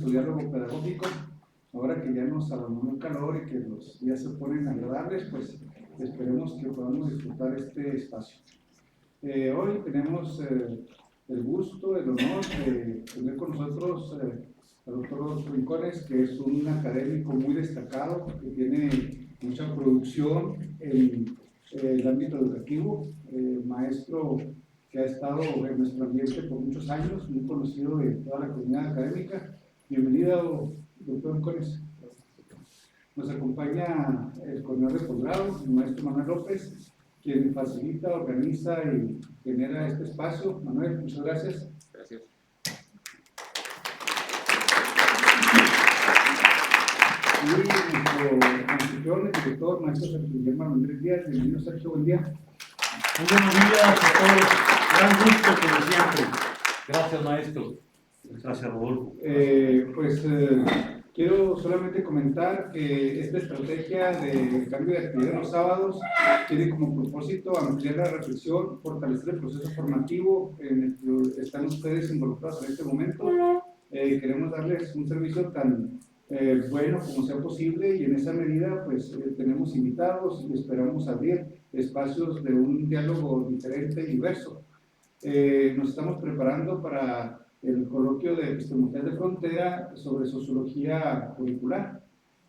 su diálogo pedagógico. Ahora que ya nos abandonó el calor y que los días se ponen agradables, pues esperemos que podamos disfrutar este espacio. Hoy tenemos el gusto, el honor de tener con nosotros al doctor Rodolfo Rincones, que es un académico muy destacado, que tiene mucha producción en el ámbito educativo, maestro que ha estado en nuestro ambiente por muchos años, muy conocido de toda la comunidad académica. Bienvenido, doctor Rincones. Nos acompaña el coordinador de posgrado, el maestro Manuel López, quien facilita, organiza y genera este espacio. Manuel, muchas gracias. Gracias. Y nuestro anfitrión, el director, maestro Sergio Guillermo Andrés Díaz. Bienvenido, Sergio, buen día. Muy buenos días a todos. Gran gusto, como siempre. Gracias, maestro. Gracias, Rodolfo. Quiero solamente comentar que esta estrategia de cambio de actividad los sábados tiene como propósito ampliar la reflexión, fortalecer el proceso formativo en el que están ustedes involucrados en este momento. Queremos darles un servicio tan bueno como sea posible, y en esa medida pues tenemos invitados y esperamos abrir espacios de un diálogo diferente y diverso. Nos estamos preparando para el coloquio de epistemología de frontera sobre sociología curricular.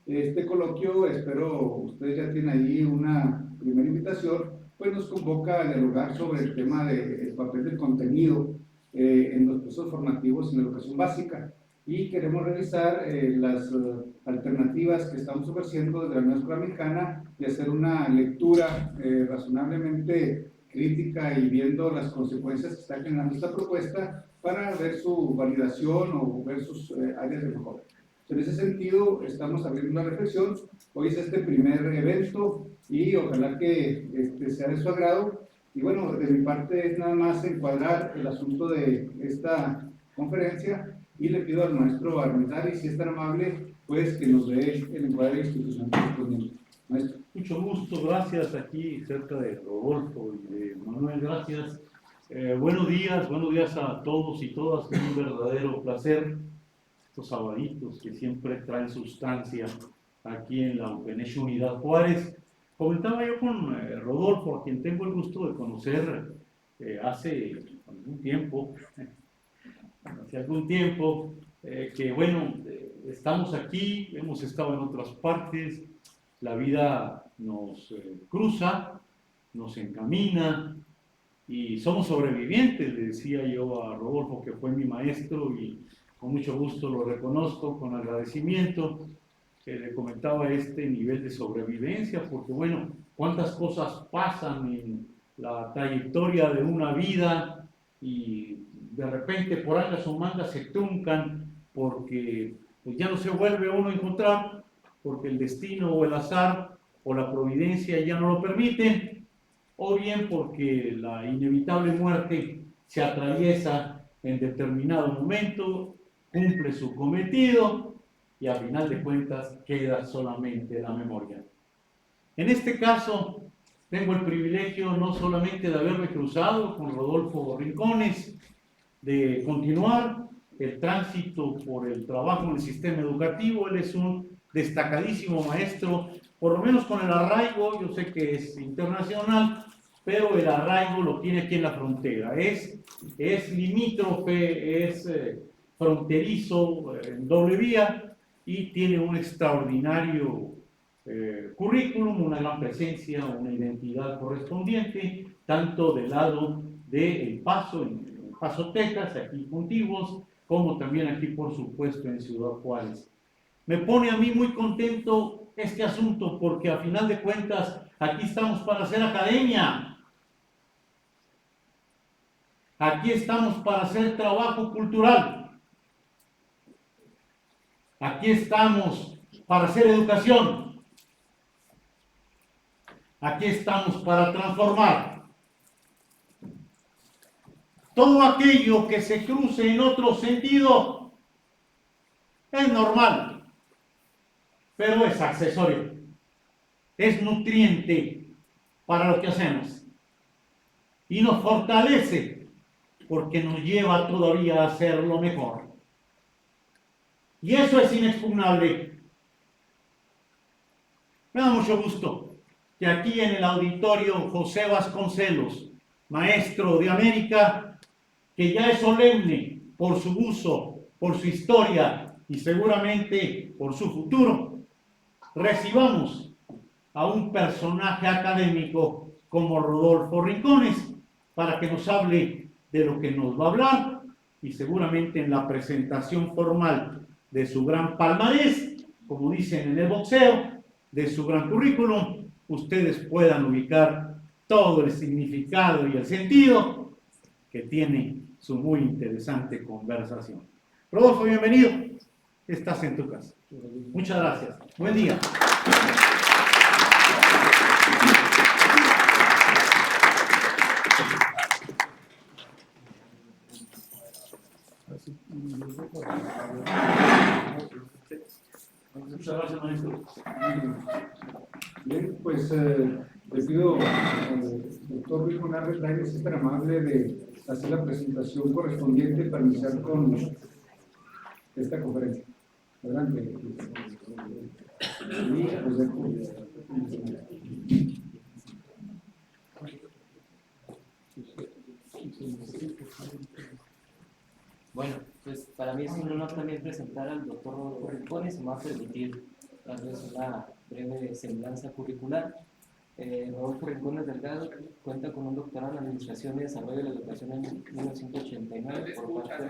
Este coloquio, espero ustedes ya tienen ahí una primera invitación, pues nos convoca a dialogar sobre el tema del papel del contenido en los procesos formativos en la educación básica, y queremos revisar las alternativas que estamos ofreciendo desde la Nueva Escuela Mexicana y hacer una lectura razonablemente crítica y viendo las consecuencias que está generando esta propuesta para ver su validación o ver sus áreas de mejora. En ese sentido, estamos abriendo una reflexión. Hoy es este primer evento y ojalá que sea de su agrado. Y bueno, de mi parte es nada más encuadrar el asunto de esta conferencia, y le pido al maestro Armendariz, si es tan amable, pues que nos dé el encuadre institucional correspondiente. Maestro. Mucho gusto, gracias aquí cerca de Rodolfo y de Manuel, gracias. Buenos días a todos y todas, es un verdadero placer estos sabaditos que siempre traen sustancia aquí en la UPNH Unidad Juárez. Comentaba yo con Rodolfo, a quien tengo el gusto de conocer hace algún tiempo, que bueno, estamos aquí, hemos estado en otras partes, la vida nos cruza, nos encamina y somos sobrevivientes, le decía yo a Rodolfo, que fue mi maestro, y con mucho gusto lo reconozco, con agradecimiento, que le comentaba este nivel de sobrevivencia, porque bueno, cuántas cosas pasan en la trayectoria de una vida y de repente por angas o mangas se truncan porque pues ya no se vuelve uno a encontrar, porque el destino o el azar o la providencia ya no lo permiten, o bien porque la inevitable muerte se atraviesa en determinado momento, cumple su cometido y a final de cuentas queda solamente la memoria. En este caso, tengo el privilegio no solamente de haberme cruzado con Rodolfo Rincones, de continuar el tránsito por el trabajo en el sistema educativo. Él es un destacadísimo maestro, por lo menos con el arraigo, yo sé que es internacional, pero el arraigo lo tiene aquí en la frontera, es limítrofe, es fronterizo, en doble vía, y tiene un extraordinario currículum, una gran presencia, una identidad correspondiente, tanto del lado de El Paso, en Paso, Texas, aquí contiguos, como también aquí, por supuesto, en Ciudad Juárez. Me pone a mí muy contento este asunto, porque a final de cuentas aquí estamos para hacer academia, aquí estamos para hacer trabajo cultural, aquí estamos para hacer educación, aquí estamos para transformar. Todo aquello que se cruce en otro sentido es normal, pero es accesorio, es nutriente para lo que hacemos y nos fortalece porque nos lleva todavía a hacerlo mejor. Y eso es inexpugnable. Me da mucho gusto que aquí en el auditorio José Vasconcelos, maestro de América, que ya es solemne por su uso, por su historia y seguramente por su futuro, recibamos a un personaje académico como Rodolfo Rincones para que nos hable de lo que nos va a hablar y seguramente en la presentación formal de su gran palmarés, como dicen en el boxeo, de su gran currículum, ustedes puedan ubicar todo el significado y el sentido que tiene su muy interesante conversación. Rodolfo, bienvenido. Estás en tu casa. Muchas gracias. Buen día. Muchas gracias, maestro. Bien, pues le pido al doctor Luis Monarres Lainez, es tan amable de hacer la presentación correspondiente para iniciar con esta conferencia. Adelante. Y pues dejo. Bueno, pues para mí es un honor también presentar al doctor Rodolfo Rincones y me va a permitir darles una breve semblanza curricular. Rodolfo Rincones Delgado cuenta con un doctorado en Administración y Desarrollo de la Educación en 1989 por parte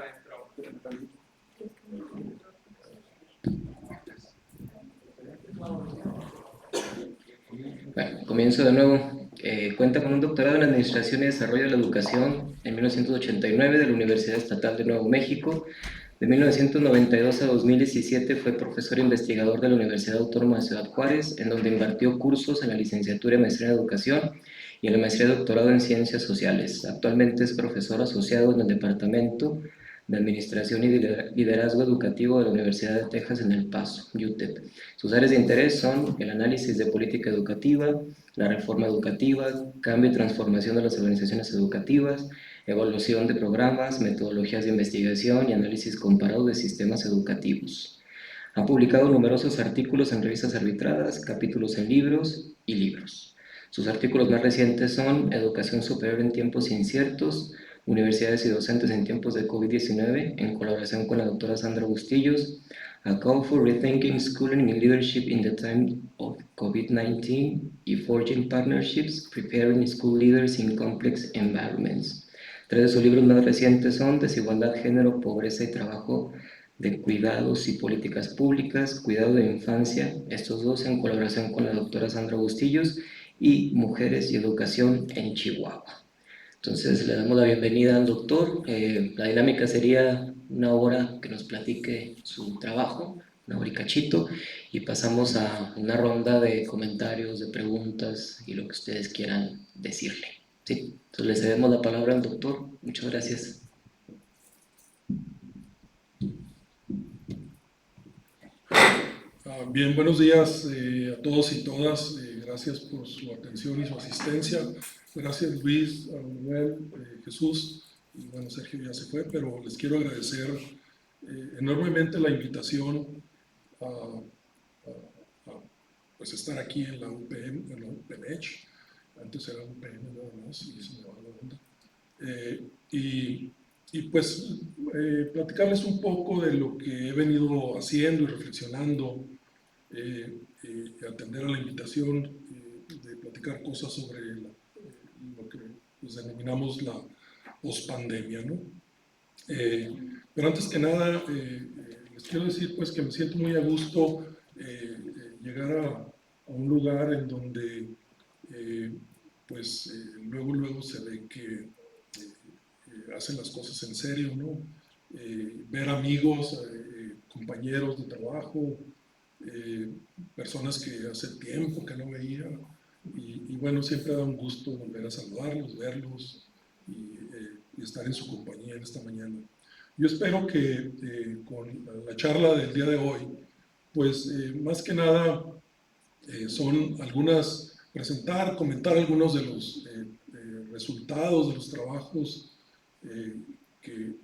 Bueno, comienzo de nuevo. Cuenta con un doctorado en Administración y Desarrollo de la Educación en 1989 de la Universidad Estatal de Nuevo México. De 1992 a 2017 fue profesor investigador de la Universidad Autónoma de Ciudad Juárez, en donde impartió cursos en la licenciatura y maestría en Educación y en la maestría y doctorado en Ciencias Sociales. Actualmente es profesor asociado en el Departamento de Administración y Liderazgo Educativo de la Universidad de Texas en El Paso, UTEP. Sus áreas de interés son el análisis de política educativa, la reforma educativa, cambio y transformación de las organizaciones educativas, evaluación de programas, metodologías de investigación y análisis comparado de sistemas educativos. Ha publicado numerosos artículos en revistas arbitradas, capítulos en libros y libros. Sus artículos más recientes son Educación Superior en Tiempos Inciertos, Universidades y Docentes en Tiempos de COVID-19, en colaboración con la doctora Sandra Bustillos, A Call for Rethinking Schooling and Leadership in the Time of COVID-19 y Forging Partnerships, Preparing School Leaders in Complex Environments. Tres de sus libros más recientes son Desigualdad, Género, Pobreza y Trabajo de Cuidados y Políticas Públicas, Cuidado de Infancia, estos dos en colaboración con la doctora Sandra Bustillos, y Mujeres y Educación en Chihuahua. Entonces le damos la bienvenida al doctor. La dinámica sería una hora que nos platique su trabajo, una hora y cachito, y pasamos a una ronda de comentarios, de preguntas y lo que ustedes quieran decirle. ¿Sí? Entonces le cedemos la palabra al doctor. Muchas gracias. Bien, buenos días a todos y todas. Gracias por su atención y su asistencia. Gracias Luis, a Manuel, Jesús y bueno, Sergio ya se fue, pero les quiero agradecer enormemente la invitación a pues estar aquí en la UPM, en la UPMECH. Antes era UPM nada más y se me va la onda. Y pues platicarles un poco de lo que he venido haciendo y reflexionando, atender a la invitación de platicar cosas sobre lo que pues, denominamos la pospandemia, ¿no? Pero antes que nada, les quiero decir pues que me siento muy a gusto llegar a un lugar en donde luego se ve que hacen las cosas en serio, ¿no? Ver amigos, compañeros de trabajo, personas que hace tiempo que no veía y bueno, siempre da un gusto volver a saludarlos, verlos y estar en su compañía en esta mañana. Yo espero que con la charla del día de hoy, pues más que nada son comentar algunos de los resultados de los trabajos que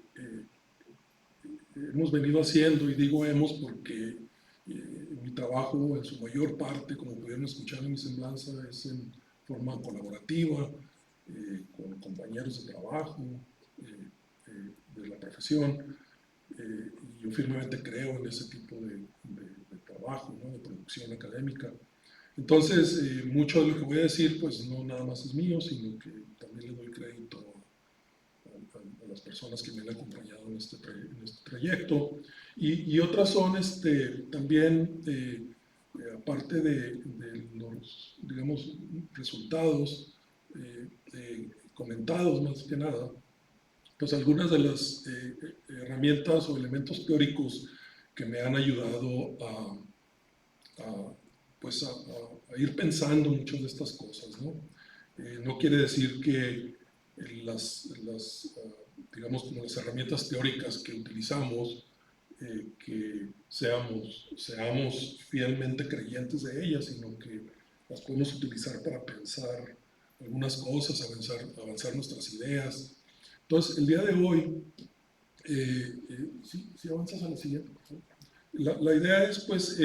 hemos venido haciendo, y digo hemos porque mi trabajo en su mayor parte, como pudieron escuchar en mi semblanza, es en forma colaborativa, con compañeros de trabajo, de la profesión, y yo firmemente creo en ese tipo de trabajo, ¿no? De producción académica. Entonces, mucho de lo que voy a decir, pues no nada más es mío, sino que también le doy crédito a las personas que me han acompañado en este trayecto. Y otras son también, aparte de los, digamos, resultados comentados más que nada, pues algunas de las herramientas o elementos teóricos que me han ayudado pues a ir pensando muchas de estas cosas, ¿no? No quiere decir que digamos, como las herramientas teóricas que utilizamos, que seamos fielmente creyentes de ellas, sino que las podemos utilizar para pensar algunas cosas, avanzar nuestras ideas. Entonces, el día de hoy, si avanzas a la siguiente, por favor. La idea es, pues,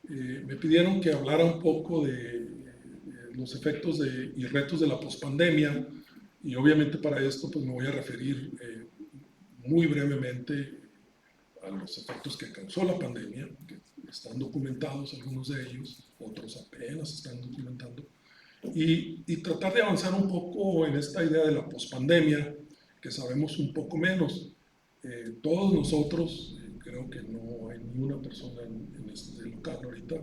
me pidieron que hablara un poco de los efectos y retos de la pospandemia, y obviamente para esto pues me voy a referir muy brevemente a los efectos que causó la pandemia, que están documentados algunos de ellos, otros apenas están documentando, y tratar de avanzar un poco en esta idea de la pospandemia, que sabemos un poco menos. Todos nosotros, creo que no hay ni una persona en este local ahorita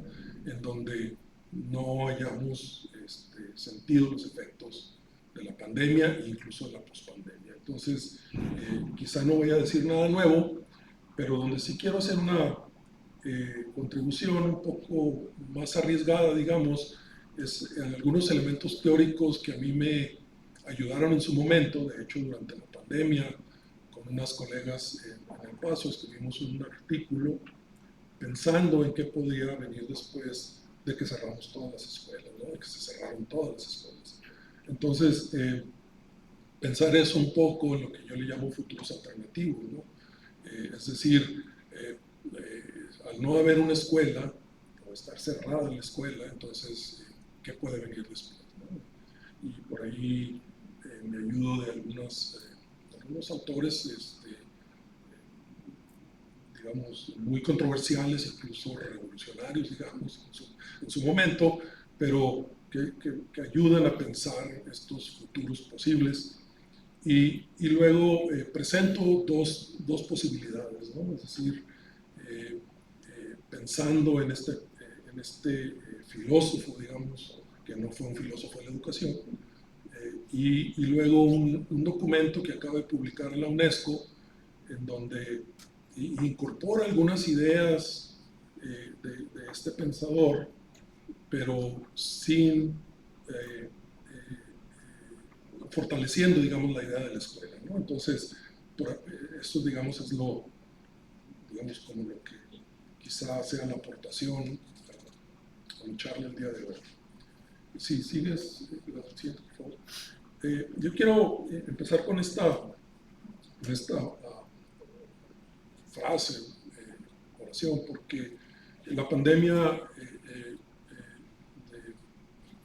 en donde no hayamos sentido los efectos de la pandemia e incluso de la pospandemia. Entonces, quizá no voy a decir nada nuevo, pero donde sí quiero hacer una contribución un poco más arriesgada, digamos, es en algunos elementos teóricos que a mí me ayudaron en su momento. De hecho, durante la pandemia, con unas colegas en El Paso, escribimos un artículo pensando en qué podía venir después de que cerramos todas las escuelas, ¿no? De que se cerraron todas las escuelas. Entonces, pensar eso un poco en lo que yo le llamo futuros alternativos, ¿no? Es decir, al no haber una escuela, o estar cerrada la escuela, entonces, ¿qué puede venir después, ¿no? Y por ahí me ayudo de algunos autores, digamos, muy controversiales, incluso revolucionarios, digamos, en su momento, pero que ayudan a pensar estos futuros posibles. Y luego presento dos posibilidades, ¿no? Es decir, pensando en este filósofo, digamos, que no fue un filósofo de la educación, y luego un documento que acaba de publicar la UNESCO, en donde incorpora algunas ideas de este pensador, pero sin fortaleciendo, digamos, la idea de la escuela, ¿no? Entonces, esto, digamos, es digamos, como lo que quizá sea la aportación a lucharle el día de hoy. Si sigues, la siguiente, por favor. Yo quiero empezar con esta frase, oración, porque la pandemia,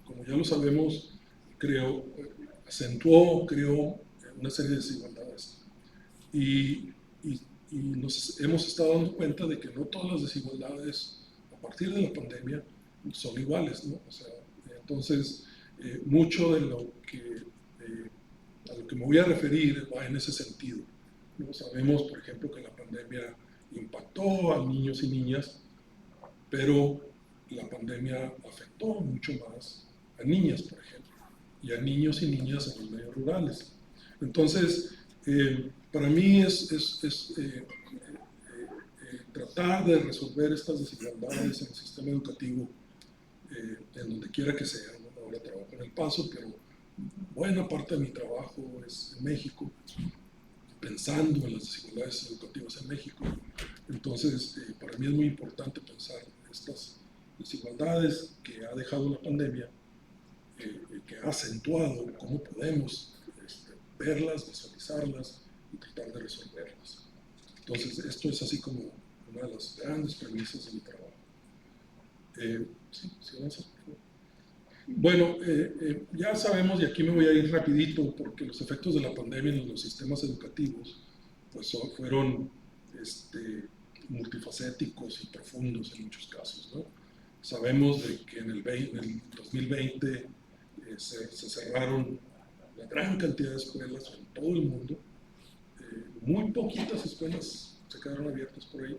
como ya lo sabemos, acentuó, creó una serie de desigualdades. Y nos hemos estado dando cuenta de que no todas las desigualdades a partir de la pandemia son iguales, ¿no? O sea, entonces, mucho de a lo que me voy a referir va en ese sentido, ¿no? Sabemos, por ejemplo, que la pandemia impactó a niños y niñas, pero la pandemia afectó mucho más a niñas, por ejemplo, y a niños y niñas en los medios rurales. Entonces, para mí es tratar de resolver estas desigualdades en el sistema educativo, en donde quiera que sea, ¿no? Ahora trabajo en El Paso, pero buena parte de mi trabajo es en México, pensando en las desigualdades educativas en México. Entonces, para mí es muy importante pensar estas desigualdades que ha dejado la pandemia, que ha acentuado, cómo podemos verlas, visualizarlas y tratar de resolverlas. Entonces, esto es así como una de las grandes premisas de mi trabajo. Sí, avanza, por favor. Bueno, ya sabemos, y aquí me voy a ir rapidito, porque los efectos de la pandemia en los sistemas educativos pues, fueron multifacéticos y profundos en muchos casos, ¿no? Sabemos de que en el 2020 se cerraron una gran cantidad de escuelas en todo el mundo. Muy poquitas escuelas se quedaron abiertas por ahí,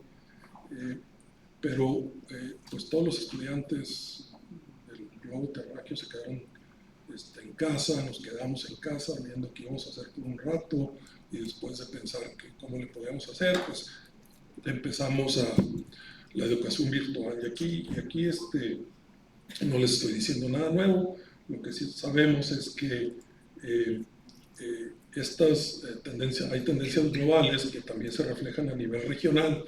pero pues todos los estudiantes del globo terráqueo se quedaron en casa, nos quedamos en casa viendo qué íbamos a hacer por un rato, y después de pensar cómo le podíamos hacer, pues empezamos a la educación virtual. Y aquí no les estoy diciendo nada nuevo. Lo que sí sabemos es que hay tendencias globales que también se reflejan a nivel regional,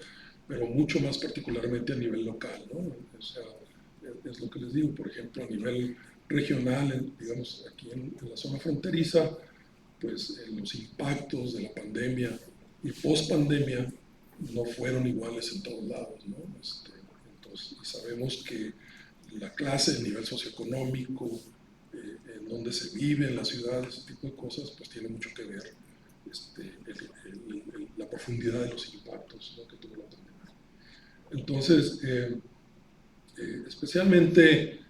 pero mucho más particularmente a nivel local, ¿no? O sea, es lo que les digo, por ejemplo, a nivel regional, digamos, aquí en la zona fronteriza, pues los impactos de la pandemia y post-pandemia no fueron iguales en todos lados, ¿no? Entonces, sabemos que la clase, el nivel socioeconómico, en donde se vive en la ciudad, ese tipo de cosas, pues tiene mucho que ver la profundidad de los impactos, ¿no?, que tuvo la pandemia. Entonces, especialmente,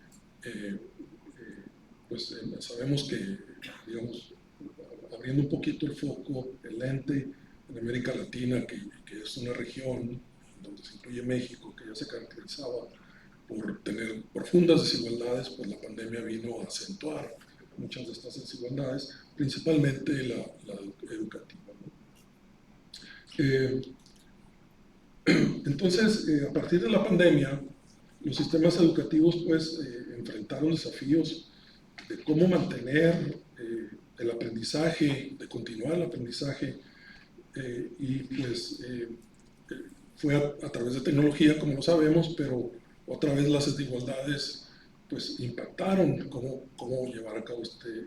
pues sabemos que, digamos, abriendo un poquito el foco, el lente en América Latina, que es una región donde se incluye México, que ya se caracterizaba por tener profundas desigualdades, pues la pandemia vino a acentuar muchas de estas desigualdades, principalmente la educativa, ¿no? Entonces, a partir de la pandemia, los sistemas educativos pues enfrentaron desafíos de cómo mantener el aprendizaje, de continuar el aprendizaje, y pues fue a través de tecnología, como lo sabemos, pero otra vez las desigualdades pues impactaron cómo llevar a cabo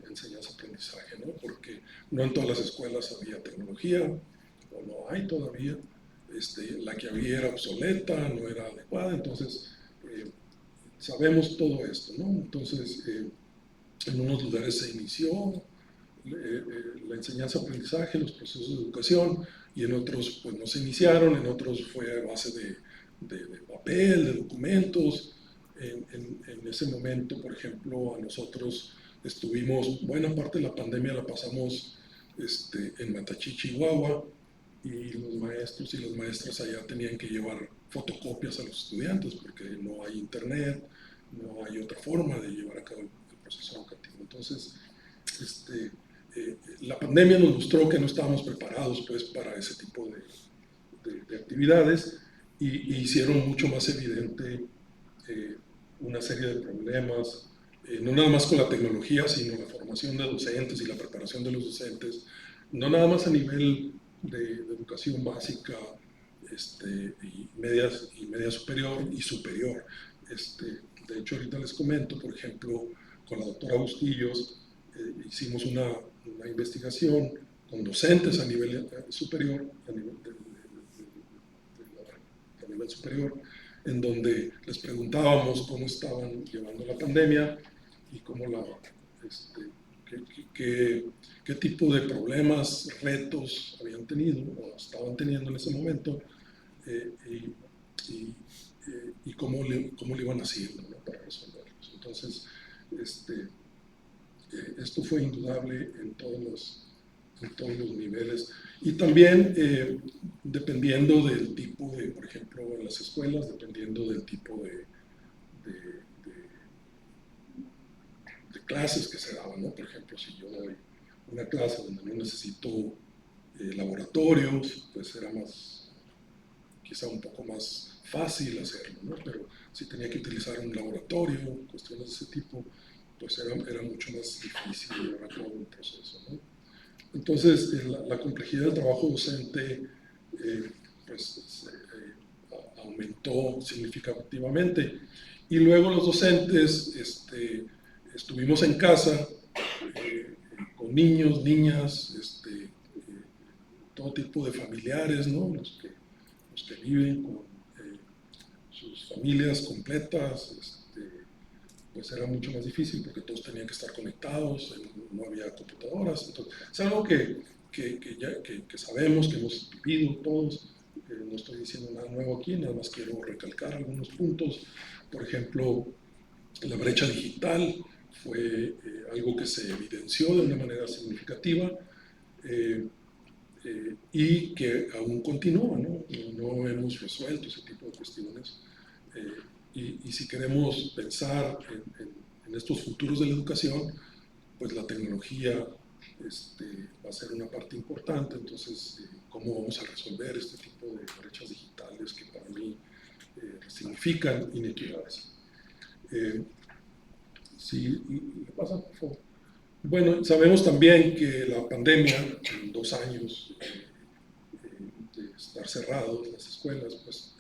enseñanza-aprendizaje, ¿no? Porque no en todas las escuelas había tecnología, o no hay todavía, la que había era obsoleta, no era adecuada, entonces sabemos todo esto, ¿no? Entonces, en unos lugares se inició la enseñanza-aprendizaje, los procesos de educación, y en otros pues no se iniciaron, en otros fue a base de papel, de documentos. En ese momento, por ejemplo, a nosotros estuvimos, buena parte de la pandemia la pasamos en Matachi, Chihuahua, y los maestros y las maestras allá tenían que llevar fotocopias a los estudiantes porque no hay internet, no hay otra forma de llevar a cabo el proceso educativo. Entonces, la pandemia nos mostró que no estábamos preparados pues, para ese tipo de actividades, y hicieron mucho más evidente una serie de problemas, no nada más con la tecnología, sino la formación de docentes y la preparación de los docentes, no nada más a nivel de educación básica y media superior y superior. De hecho, ahorita les comento, por ejemplo, con la doctora Bustillos, hicimos una investigación con docentes a nivel superior, en donde les preguntábamos cómo estaban llevando la pandemia y cómo qué tipo de problemas, retos habían tenido o estaban teniendo en ese momento, y cómo le iban haciendo, ¿no?, para resolverlos. Entonces, esto fue indudable en todos los niveles, y también dependiendo del tipo de, por ejemplo, en las escuelas, dependiendo del tipo de clases que se daban, ¿no? Por ejemplo, si yo doy una clase donde no necesito laboratorios, pues era quizá un poco más fácil hacerlo, ¿no? Pero si tenía que utilizar un laboratorio, cuestiones de ese tipo, pues era mucho más difícil llevar a cabo el proceso, ¿no? Entonces, la complejidad del trabajo docente pues, aumentó significativamente. Y luego los docentes estuvimos en casa con niños, niñas, todo tipo de familiares, ¿no?, los que los que viven con sus familias completas, pues era mucho más difícil porque todos tenían que estar conectados, no había computadoras. Entonces, es algo que sabemos, que hemos vivido todos. No estoy diciendo nada nuevo aquí, nada más quiero recalcar algunos puntos. Por ejemplo, la brecha digital fue algo que se evidenció de una manera significativa y que aún continúa, ¿no? No hemos resuelto ese tipo de cuestiones. Y si queremos pensar en estos futuros de la educación, pues la tecnología va a ser una parte importante. Entonces, ¿cómo vamos a resolver este tipo de brechas digitales que para mí significan inequidades? Si le pasa, por favor. Bueno, sabemos también que la pandemia, en 2 años de estar cerrados las escuelas, pues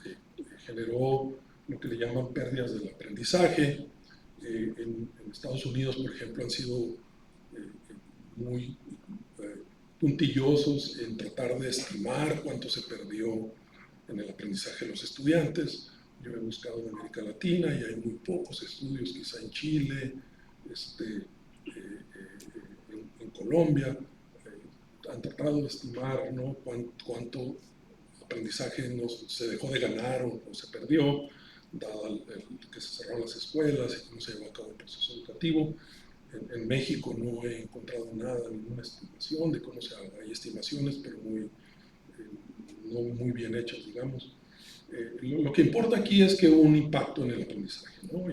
generó lo que le llaman pérdidas del aprendizaje. En Estados Unidos, por ejemplo, han sido muy puntillosos en tratar de estimar cuánto se perdió en el aprendizaje de los estudiantes. Yo he buscado en América Latina y hay muy pocos estudios, quizá en Chile, en Colombia, han tratado de estimar, ¿no?, cuánto aprendizaje se dejó de ganar o se perdió, dado que se cerraron las escuelas y cómo se llevó a cabo el proceso educativo. En México no he encontrado nada, ninguna estimación de cómo se haga. Hay estimaciones, pero no muy bien hechas, digamos. Lo que importa aquí es que hubo un impacto en el aprendizaje, ¿no?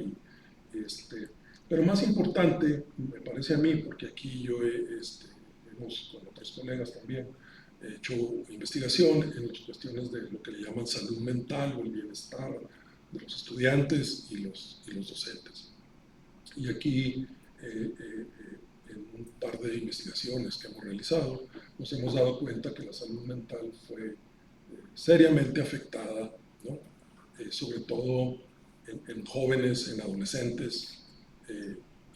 Pero más importante, me parece a mí, porque aquí yo hemos con otros colegas también hecho investigación en las cuestiones de lo que le llaman salud mental o el bienestar de los estudiantes y los docentes. Y aquí, en un par de investigaciones que hemos realizado, nos hemos dado cuenta que la salud mental fue seriamente afectada, ¿no? Sobre todo en jóvenes, en adolescentes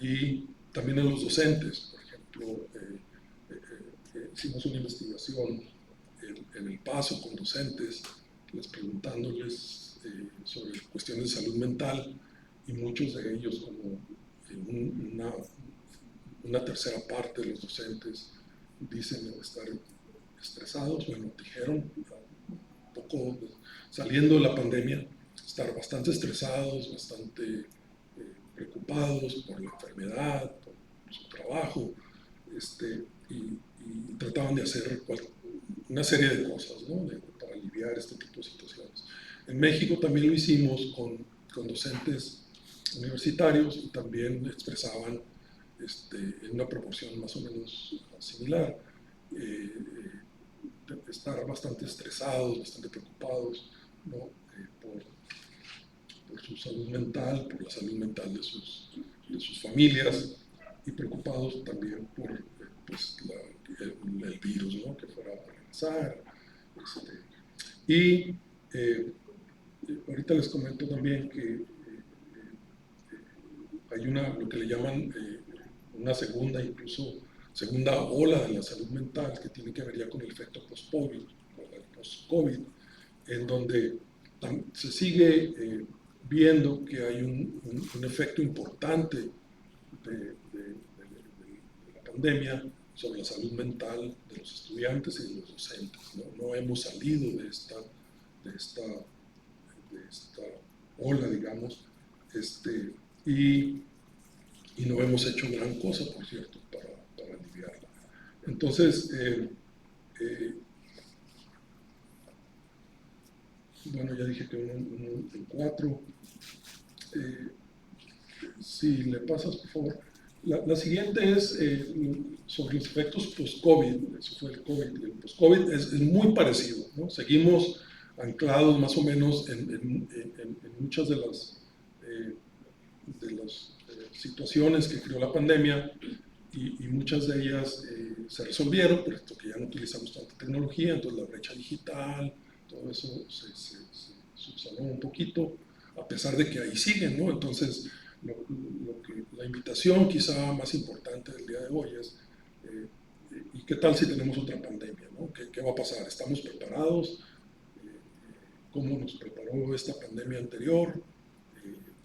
y también en los docentes. Por ejemplo, hicimos una investigación en El Paso con docentes, preguntándoles sobre cuestiones de salud mental, y muchos de ellos, como una tercera parte de los docentes, dicen estar estresados. Bueno, dijeron, un poco saliendo de la pandemia, estar bastante estresados, bastante preocupados por la enfermedad, por su trabajo, y trataban de hacer una serie de cosas, ¿no?, para aliviar este tipo de situaciones. En México también lo hicimos con docentes universitarios, y también expresaban en una proporción más o menos similar, estar bastante estresados, bastante preocupados, ¿no?, por su salud mental, por la salud mental de sus familias, y preocupados también por pues, el virus, ¿no?, que fuera a regresar. Y ahorita les comento también que hay lo que le llaman una segunda ola de la salud mental, que tiene que ver ya con el efecto post-COVID, en donde se sigue viendo que hay un efecto importante de la pandemia sobre la salud mental de los estudiantes y de los docentes, ¿no? No hemos salido de esta ola, digamos, y no hemos hecho gran cosa, por cierto, para aliviarla. Entonces, bueno, ya dije que un 4. Si le pasas, por favor. La siguiente es sobre los efectos post-COVID. Eso fue el COVID. El post-COVID es muy parecido, ¿no? Seguimos anclados más o menos en muchas de las situaciones que creó la pandemia, y muchas de ellas se resolvieron, puesto que ya no utilizamos tanta tecnología. Entonces la brecha digital, todo eso se subsanó un poquito, a pesar de que ahí siguen, ¿no? Entonces, la invitación quizá más importante del día de hoy es, ¿y qué tal si tenemos otra pandemia, ¿no? ¿Qué va a pasar? ¿Estamos preparados? cómo nos preparó esta pandemia anterior.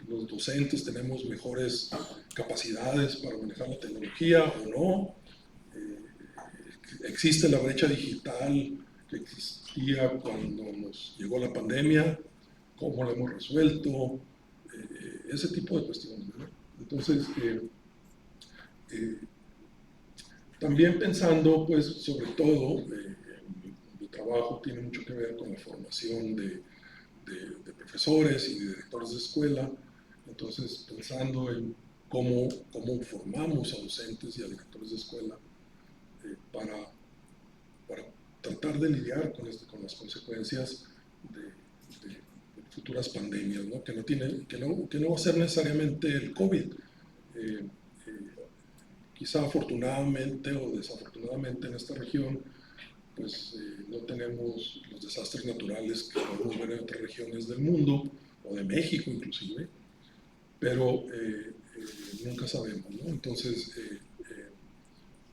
Los docentes tenemos mejores capacidades para manejar la tecnología o no. Existe la brecha digital que existía cuando nos llegó la pandemia, cómo la hemos resuelto, ese tipo de cuestiones, ¿no? Entonces, también pensando, pues, sobre todo, mi trabajo tiene mucho que ver con la formación de profesores y de directores de escuela. Entonces, pensando en cómo formamos a docentes y a directores de escuela para tratar de lidiar con las consecuencias de futuras pandemias, ¿no? Que no va a ser necesariamente el COVID. Quizá afortunadamente o desafortunadamente en esta región, pues no tenemos los desastres naturales que podemos ver en otras regiones del mundo, o de México inclusive, pero nunca sabemos, ¿no? Entonces,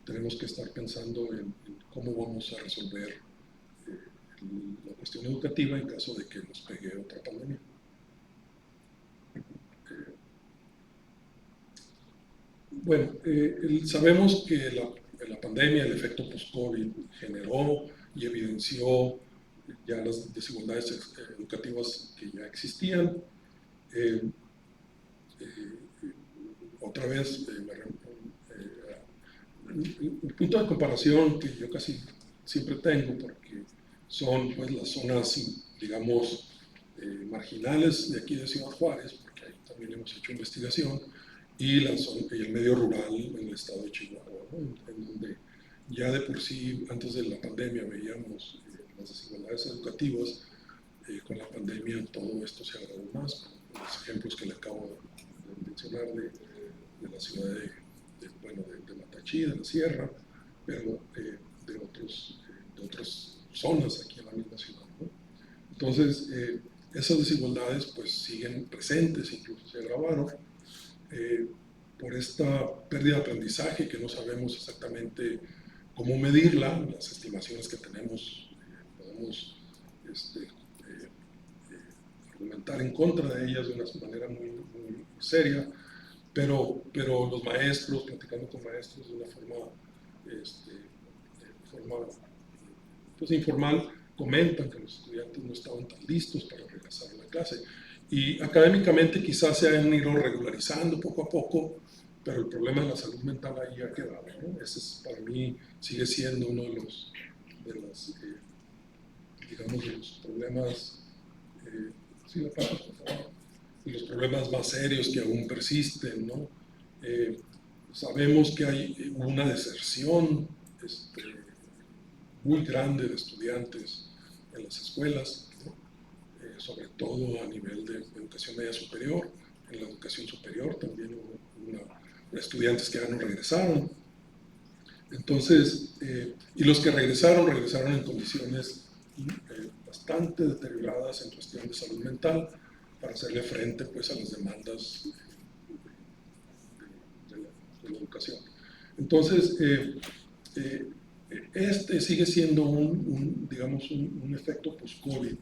tenemos que estar pensando en cómo vamos a resolver la cuestión educativa en caso de que nos pegue otra pandemia. Bueno, sabemos que la pandemia, el efecto post-COVID, generó y evidenció ya las desigualdades educativas que ya existían. Otra vez, el punto de comparación que yo casi siempre tengo, porque son pues las zonas, digamos, marginales de aquí de Ciudad Juárez, porque ahí también hemos hecho investigación, y el medio rural en el estado de Chihuahua, ¿no? En donde ya de por sí, antes de la pandemia, veíamos las desigualdades educativas. Con la pandemia todo esto se agravó más, con los ejemplos que le acabo de mencionar de la ciudad de Matachí, de la Sierra, pero de otras zonas aquí en la misma ciudad, ¿no? Entonces, esas desigualdades pues siguen presentes, incluso se agravaron por esta pérdida de aprendizaje que no sabemos exactamente cómo medirla. Las estimaciones que tenemos podemos argumentar en contra de ellas de una manera muy seria, pero los maestros, platicando con maestros de una forma pues, informal, comentan que los estudiantes no estaban tan listos para regresar a la clase. Y académicamente quizás se han ido regularizando poco a poco, pero el problema de la salud mental ahí ha quedado, ¿no? Ese para mí sigue siendo uno de los problemas, sí, por favor, de los problemas más serios que aún persisten, ¿no? Sabemos que hay una deserción muy grande de estudiantes en las escuelas, ¿no? Sobre todo a nivel de educación media superior. En la educación superior también hubo estudiantes que ya no regresaron. Entonces, y los que regresaron en condiciones bastante deterioradas en cuestión de salud mental para hacerle frente pues, a las demandas de la educación. Entonces, sigue siendo un efecto post-COVID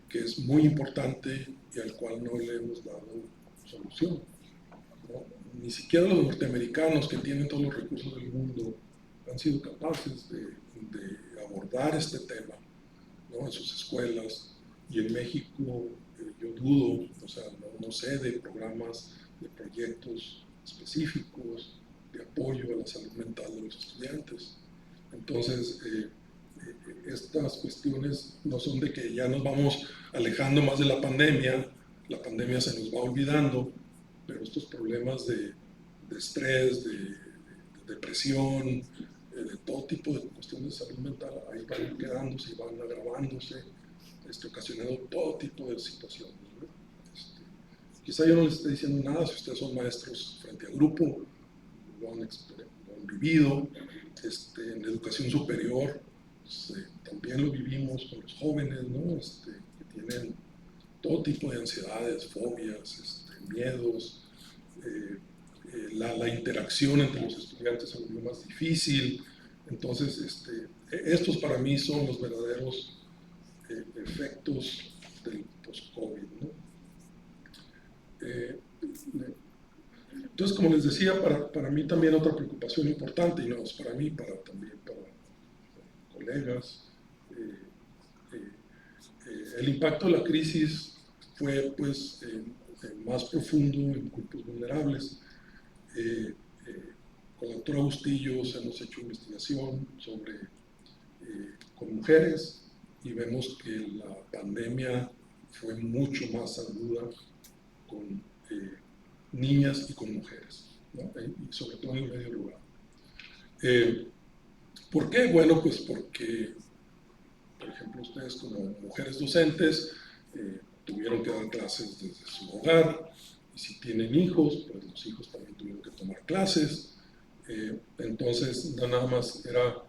que es muy importante y al cual no le hemos dado solución, ¿no? Ni siquiera los norteamericanos, que tienen todos los recursos del mundo, han sido capaces de abordar este tema, ¿no? En sus escuelas. Y en México yo dudo, o sea, no sé de programas, de proyectos específicos de apoyo a la salud mental de los estudiantes. Entonces, estas cuestiones no son de que ya nos vamos alejando más de la pandemia se nos va olvidando, pero estos problemas de estrés, de depresión, de todo tipo de cuestiones de salud mental, ahí van quedándose y van agravándose, ocasionando todo tipo de situaciones, ¿no? Quizá yo no les esté diciendo nada si ustedes son maestros frente al grupo, lo han vivido. En la educación superior pues, también lo vivimos con los jóvenes, ¿no? Que tienen todo tipo de ansiedades, fobias, miedos. La interacción entre los estudiantes se volvió más difícil. Entonces, estos para mí son los verdaderos efectos del post-COVID, ¿no? Entonces, como les decía, para mí también otra preocupación importante, y no es para mí, también para colegas, el impacto de la crisis fue pues más profundo en grupos vulnerables. Con la doctora Bustillos hemos hecho investigación con mujeres y vemos que la pandemia fue mucho más aguda con niñas y con mujeres, ¿no? Y sobre todo en el medio rural. ¿Por qué? Bueno, pues porque, por ejemplo, ustedes como mujeres docentes tuvieron que dar clases desde su hogar, y si tienen hijos, pues los hijos también tuvieron que tomar clases. Entonces, no nada más era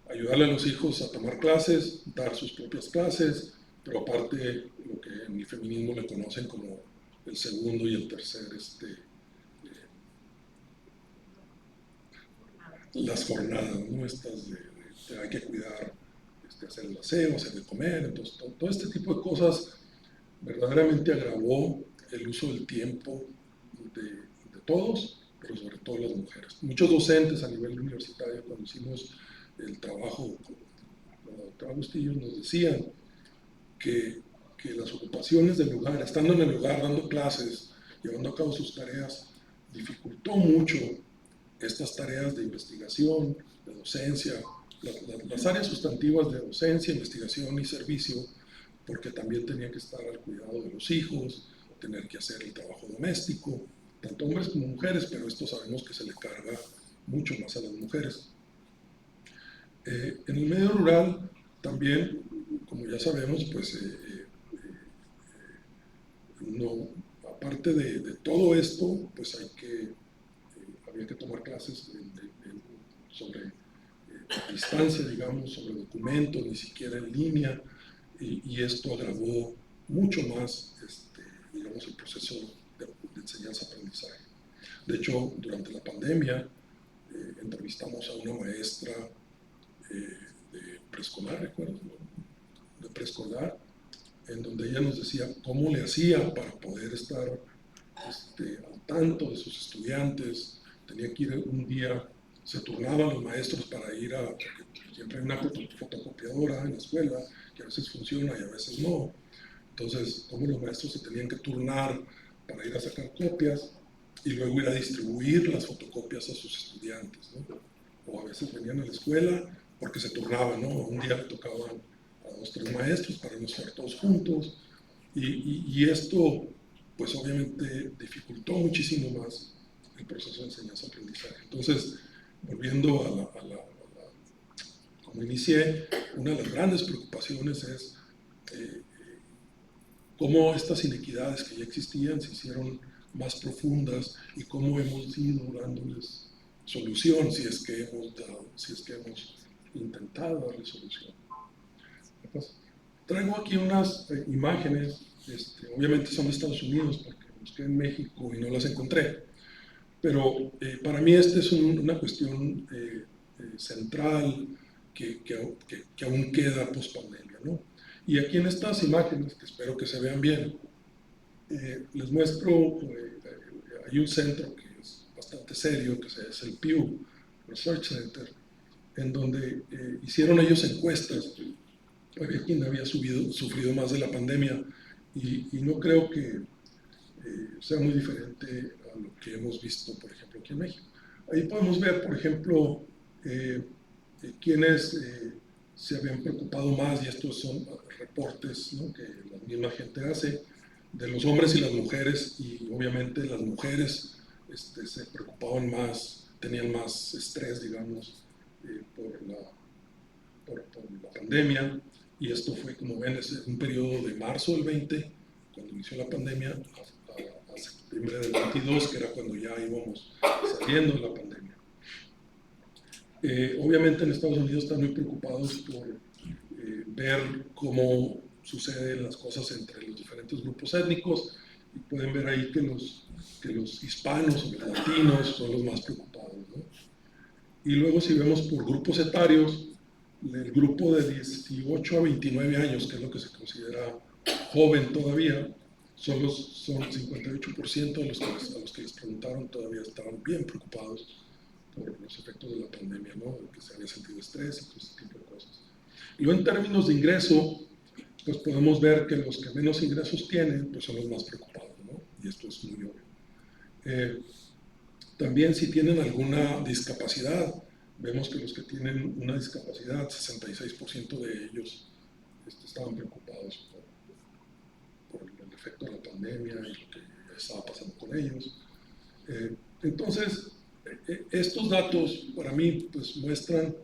ayudarle a los hijos a tomar clases, dar sus propias clases, pero aparte lo que en el feminismo le conocen como el segundo y el tercer, las jornadas, ¿no? Estas de hay que cuidar, hacer el aseo, hacer de comer. Entonces, todo este tipo de cosas verdaderamente agravó el uso del tiempo de todos, pero sobre todo las mujeres. Muchos docentes a nivel universitario, cuando hicimos el trabajo con la doctora Bustillos, nos decían que las ocupaciones del lugar, estando en el lugar, dando clases, llevando a cabo sus tareas, dificultó mucho estas tareas de investigación, de docencia, las áreas sustantivas de docencia, investigación y servicio, porque también tenían que estar al cuidado de los hijos, tener que hacer el trabajo doméstico, tanto hombres como mujeres, pero esto sabemos que se le carga mucho más a las mujeres. En el medio rural también, como ya sabemos, pues aparte de todo esto, pues había que tomar clases sobre distancia, digamos, sobre documentos, ni siquiera en línea, y esto agravó mucho más, digamos, el proceso de enseñanza-aprendizaje. De hecho, durante la pandemia, entrevistamos a una maestra de preescolar, recuerdo, de preescolar, en donde ella nos decía cómo le hacía para poder estar al tanto de sus estudiantes. Tenía que ir un día, se turnaban los maestros para ir porque siempre hay una fotocopiadora en la escuela, que a veces funciona y a veces no. Entonces, cómo los maestros se tenían que turnar para ir a sacar copias y luego ir a distribuir las fotocopias a sus estudiantes, ¿no? O a veces venían a la escuela porque se turnaban, ¿no? Un día le tocaban a 2 o 3 maestros para no estar todos juntos, y esto pues obviamente dificultó muchísimo más el proceso de enseñanza-aprendizaje. Entonces, volviendo como inicié, una de las grandes preocupaciones es cómo estas inequidades que ya existían se hicieron más profundas y cómo hemos ido dándoles solución, si es que hemos intentado darle solución. Pues, traigo aquí unas imágenes, obviamente son de Estados Unidos porque busqué en México y no las encontré, pero para mí esta es una cuestión central que aún queda post-pandemia, ¿no? Y aquí en estas imágenes, que espero que se vean bien, les muestro, hay un centro que es bastante serio, que es el Pew Research Center, en donde hicieron ellos encuestas. Había quien había sufrido más de la pandemia, y no creo que sea muy diferente a lo que hemos visto, por ejemplo, aquí en México. Ahí podemos ver, por ejemplo, quienes se habían preocupado más, y estos son reportes, ¿no?, que la misma gente hace, de los hombres y las mujeres, y obviamente las mujeres se preocupaban más, tenían más estrés, digamos, por la pandemia, y esto fue, como ven, es un periodo de marzo del 20, cuando inició la pandemia, a septiembre del 22, que era cuando ya íbamos saliendo de la pandemia. Obviamente en Estados Unidos están muy preocupados por ver cómo suceden las cosas entre los diferentes grupos étnicos, y pueden ver ahí que los hispanos o los latinos son los más preocupados, ¿no? Y luego, si vemos por grupos etarios, el grupo de 18 a 29 años, que es lo que se considera joven todavía, son 58% de a los que les preguntaron todavía estaban bien preocupados por los efectos de la pandemia, ¿no? Que se había sentido estrés y todo ese tipo de cosas. Y luego en términos de ingreso, pues podemos ver que los que menos ingresos tienen, pues son los más preocupados, ¿no? Y esto es muy obvio. También si tienen alguna discapacidad, vemos que los que tienen una discapacidad, 66% de ellos estaban preocupados por el efecto de la pandemia y lo que estaba pasando con ellos. Entonces, estos datos para mí pues muestran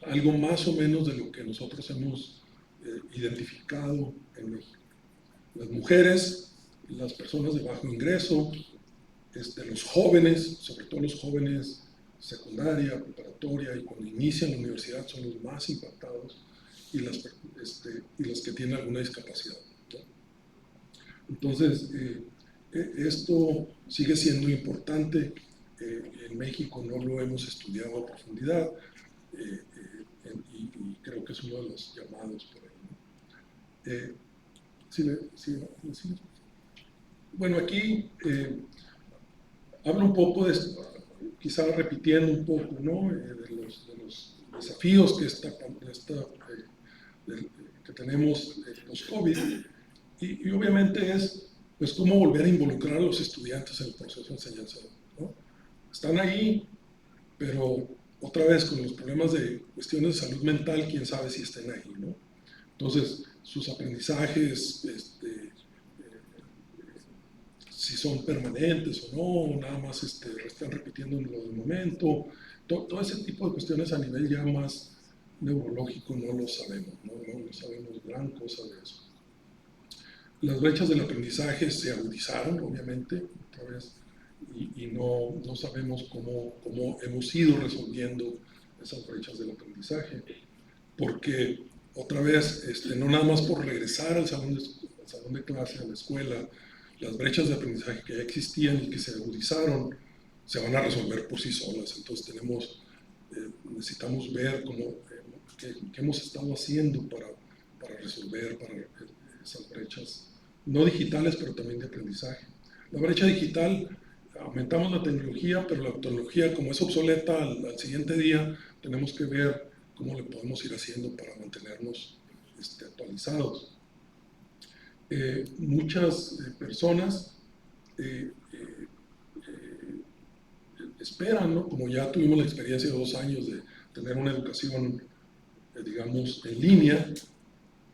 algo más o menos de lo que nosotros hemos identificado en México. Las mujeres, las personas de bajo ingreso, los jóvenes, sobre todo los jóvenes secundaria, preparatoria y cuando inician la universidad son los más impactados y las que tienen alguna discapacidad, ¿no? Entonces, esto sigue siendo importante. En México no lo hemos estudiado a profundidad y creo que es uno de los llamados por ahí, ¿no? Bueno, aquí hablo un poco quizá repitiendo un poco, ¿no? De los desafíos que tenemos post-COVID y obviamente es pues cómo volver a involucrar a los estudiantes en el proceso de enseñanza, ¿no? Están ahí, pero otra vez con los problemas de cuestiones de salud mental, quién sabe si estén ahí, ¿no? Entonces, sus aprendizajes, si son permanentes o no, nada más están repitiendo lo del momento, todo ese tipo de cuestiones a nivel ya más neurológico no lo sabemos, no sabemos gran cosa de eso. Las brechas del aprendizaje se agudizaron, obviamente, otra vez, y no sabemos cómo hemos ido resolviendo esas brechas del aprendizaje, porque otra vez, no nada más por regresar al salón de clase, a la escuela, las brechas de aprendizaje que ya existían y que se agudizaron se van a resolver por sí solas. Entonces necesitamos ver qué hemos estado haciendo para resolver esas brechas, no digitales, pero también de aprendizaje. La brecha digital, aumentamos la tecnología, pero la tecnología, como es obsoleta al siguiente día, tenemos que ver cómo le podemos ir haciendo para mantenernos actualizados. Muchas personas esperan, ¿no? Como ya tuvimos la experiencia de 2 años de tener una educación, digamos, en línea,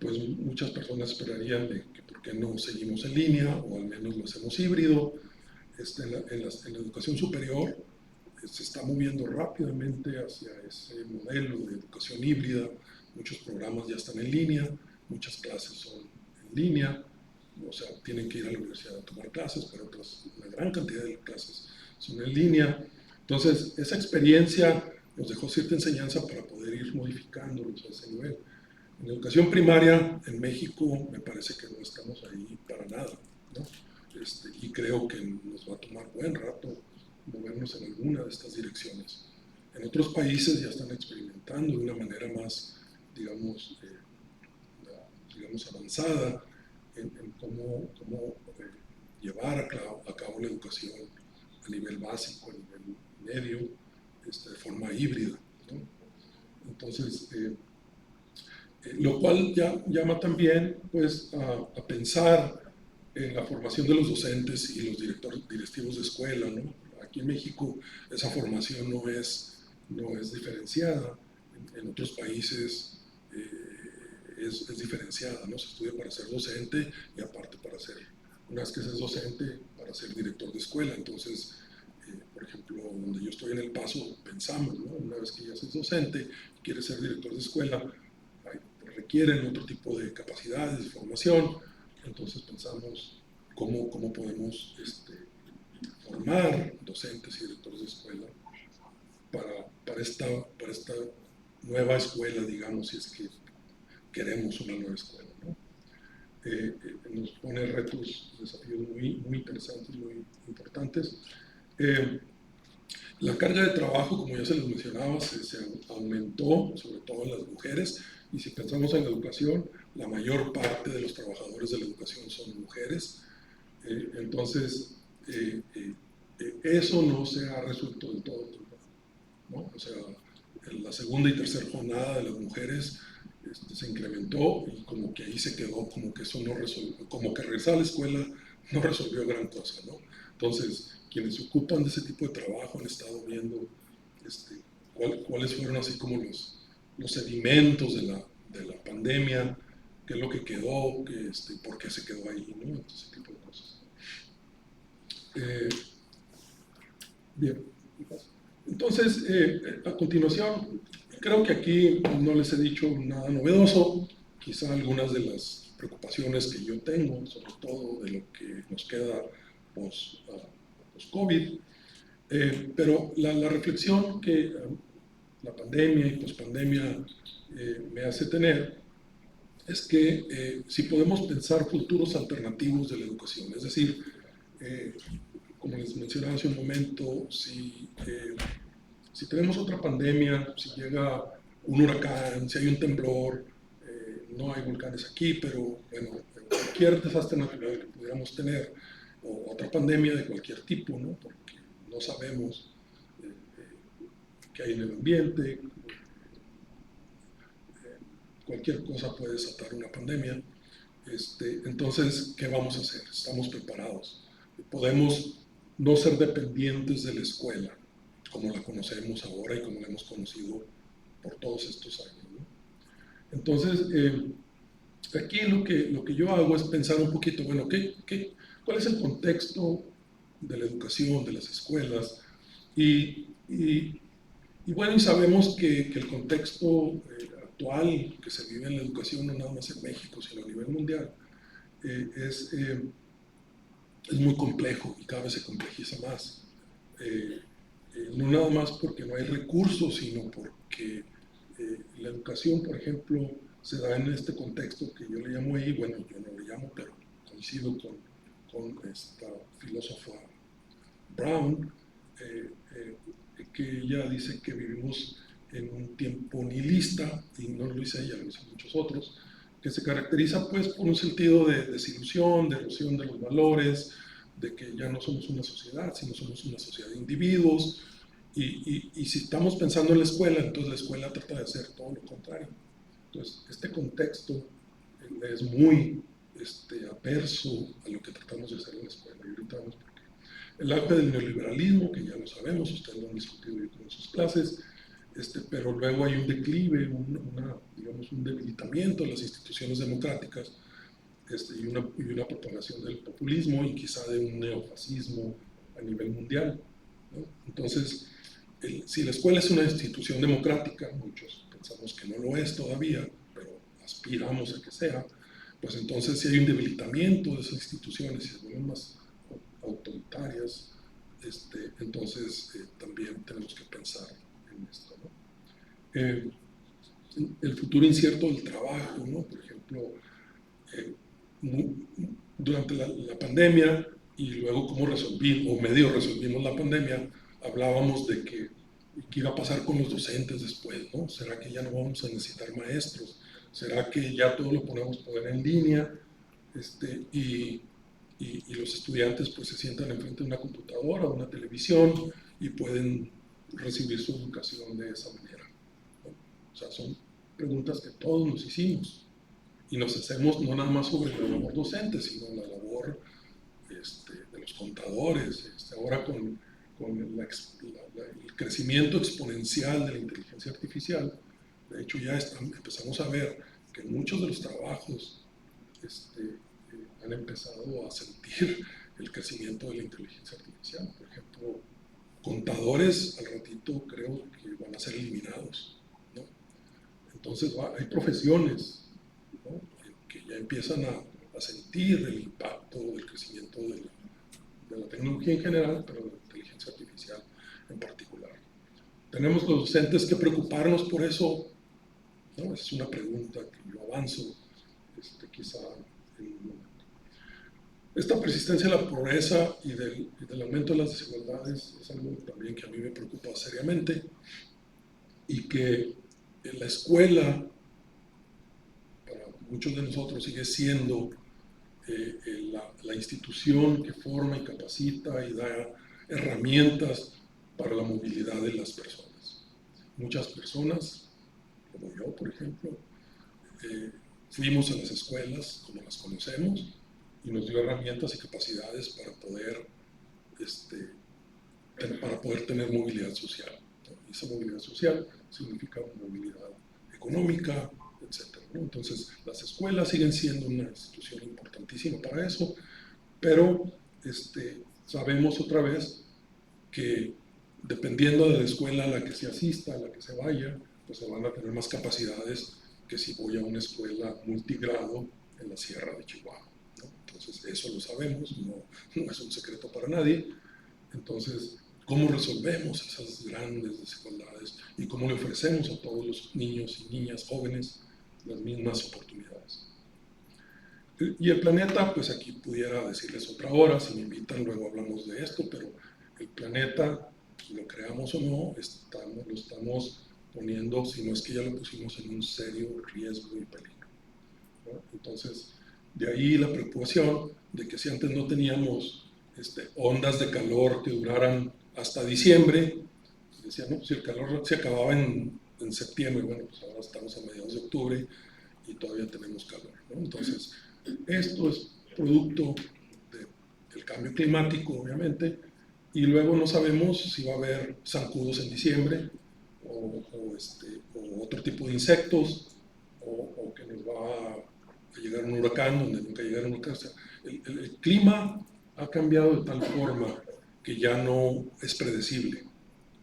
pues muchas personas esperarían de que por qué no seguimos en línea o al menos lo hacemos híbrido. En la educación superior se está moviendo rápidamente hacia ese modelo de educación híbrida. Muchos programas ya están en línea, muchas clases son en línea, o sea, tienen que ir a la universidad a tomar clases, pero una gran cantidad de clases son en línea. Entonces, esa experiencia nos dejó cierta enseñanza para poder ir modificándolos a ese nivel. En educación primaria, en México, me parece que no estamos ahí para nada, ¿no? Y creo que nos va a tomar buen rato movernos en alguna de estas direcciones. En otros países ya están experimentando de una manera más, digamos avanzada en cómo llevar a cabo la educación a nivel básico, a nivel medio, de forma híbrida, ¿no? Entonces, lo cual ya llama también pues, a pensar en la formación de los docentes y los directivos de escuela, ¿no? Aquí en México esa formación no es diferenciada, en otros países es diferenciada, ¿no? Se estudia para ser docente y aparte una vez que seas docente, para ser director de escuela. Entonces, por ejemplo, donde yo estoy en El Paso, pensamos, ¿no? Una vez que ya seas docente, quieres ser director de escuela, requieren otro tipo de capacidades, de formación. Entonces pensamos cómo podemos formar docentes y directores de escuela para esta nueva escuela, digamos, si es que queremos una nueva escuela, ¿no? Nos pone retos, desafíos muy interesantes, muy importantes. La carga de trabajo, como ya se les mencionaba, se aumentó, sobre todo en las mujeres, y si pensamos en la educación, la mayor parte de los trabajadores de la educación son mujeres. Entonces, eso no se ha resuelto del todo, ¿no? O sea, en la segunda y tercera jornada de las mujeres se incrementó y como que ahí se quedó, como que eso no resolvió, como que regresar a la escuela no resolvió gran cosa, ¿no? Entonces, quienes se ocupan de ese tipo de trabajo han estado viendo cuáles fueron así como los sedimentos de la pandemia, qué es lo que quedó, por qué se quedó ahí, ¿no? Entonces, ese tipo de cosas. Bien. Entonces, a continuación, creo que aquí no les he dicho nada novedoso, quizá algunas de las preocupaciones que yo tengo, sobre todo de lo que nos queda post-COVID, pero la reflexión que la pandemia y post-pandemia me hace tener es que si podemos pensar futuros alternativos de la educación, es decir, como les mencionaba hace un momento, si tenemos otra pandemia, si llega un huracán, si hay un temblor, no hay volcanes aquí, pero bueno, cualquier desastre natural que pudiéramos tener, o otra pandemia de cualquier tipo, ¿no? Porque no sabemos qué hay en el ambiente, cualquier cosa puede desatar una pandemia. Entonces, ¿qué vamos a hacer? ¿Estamos preparados? ¿Podemos no ser dependientes de la escuela, como la conocemos ahora y como la hemos conocido por todos estos años, ¿no? Entonces, aquí lo que yo hago es pensar un poquito, bueno, ¿cuál es el contexto de la educación, de las escuelas? Y bueno, y sabemos que el contexto actual que se vive en la educación, no nada más en México, sino a nivel mundial, es muy complejo y cada vez se complejiza más. No nada más porque no hay recursos, sino porque la educación, por ejemplo, se da en este contexto que yo le llamo ahí, bueno, yo no le llamo, pero coincido con esta filósofa Brown, que ella dice que vivimos en un tiempo nihilista, y no lo dice ella, lo dicen muchos otros, que se caracteriza pues por un sentido de desilusión, de erosión de los valores, de que ya no somos una sociedad, sino somos una sociedad de individuos, y si estamos pensando en la escuela, entonces la escuela trata de hacer todo lo contrario. Entonces, este contexto es muy adverso a lo que tratamos de hacer en la escuela, y ahorita vamos por qué. El auge del neoliberalismo, que ya lo sabemos, ustedes lo han discutido en sus clases, pero luego hay un declive, digamos, un debilitamiento de las instituciones democráticas, y una propagación del populismo y quizá de un neofascismo a nivel mundial, ¿no? Entonces, si la escuela es una institución democrática, muchos pensamos que no lo es todavía, pero aspiramos a que sea, pues entonces si hay un debilitamiento de esas instituciones y se vuelven más autoritarias, entonces también tenemos que pensar en esto, ¿no? El futuro incierto del trabajo, ¿no? Por ejemplo, durante la pandemia y luego cómo resolvimos, o medio resolvimos la pandemia, hablábamos de qué iba a pasar con los docentes después, ¿no? ¿Será que ya no vamos a necesitar maestros? ¿Será que ya todo lo podemos poner en línea? Y los estudiantes pues se sientan enfrente de una computadora o una televisión y pueden recibir su educación de esa manera, ¿no? O sea, son preguntas que todos nos hicimos y nos hacemos no nada más sobre la labor docente, sino la labor de los contadores, ahora con el crecimiento exponencial de la inteligencia artificial. De hecho ya empezamos a ver que muchos de los trabajos han empezado a sentir el crecimiento de la inteligencia artificial. Por ejemplo, contadores al ratito creo que van a ser eliminados, ¿no? Entonces hay profesiones, ¿no?, que ya empiezan a sentir el impacto del crecimiento de la tecnología en general, pero de la inteligencia artificial en particular. ¿Tenemos los docentes que preocuparnos por eso? ¿No? Esa es una pregunta que yo avanzo quizá en un momento. Esta persistencia de la pobreza y del aumento de las desigualdades es algo también que a mí me preocupa seriamente, y que en la escuela, para muchos de nosotros, sigue siendo la institución que forma y capacita y da herramientas para la movilidad de las personas. Muchas personas, como yo, por ejemplo, fuimos a las escuelas como las conocemos y nos dio herramientas y capacidades para poder tener movilidad social. Y esa movilidad social significa movilidad económica, etc. ¿no? Entonces, las escuelas siguen siendo una institución importantísima para eso, pero sabemos otra vez que dependiendo de la escuela a la que se asista, a la que se vaya, pues se van a tener más capacidades que si voy a una escuela multigrado en la Sierra de Chihuahua, ¿no? Entonces, eso lo sabemos, no es un secreto para nadie. Entonces, ¿cómo resolvemos esas grandes desigualdades y cómo le ofrecemos a todos los niños y niñas jóvenes las mismas oportunidades? Y el planeta, pues aquí pudiera decirles otra hora, si me invitan luego hablamos de esto, pero el planeta, lo creamos o no, lo estamos poniendo, si no es que ya lo pusimos en un serio riesgo y peligro, ¿no? Entonces, de ahí la preocupación de que si antes no teníamos ondas de calor que duraran hasta diciembre, decían, no, pues si el calor se acababa en septiembre, bueno, pues ahora estamos a mediados de octubre y todavía tenemos calor, ¿no? Entonces, esto es producto del cambio climático, obviamente, y luego no sabemos si va a haber zancudos en diciembre o otro tipo de insectos, o que nos va a llegar un huracán donde nunca llegara un huracán. O sea, el clima ha cambiado de tal forma que ya no es predecible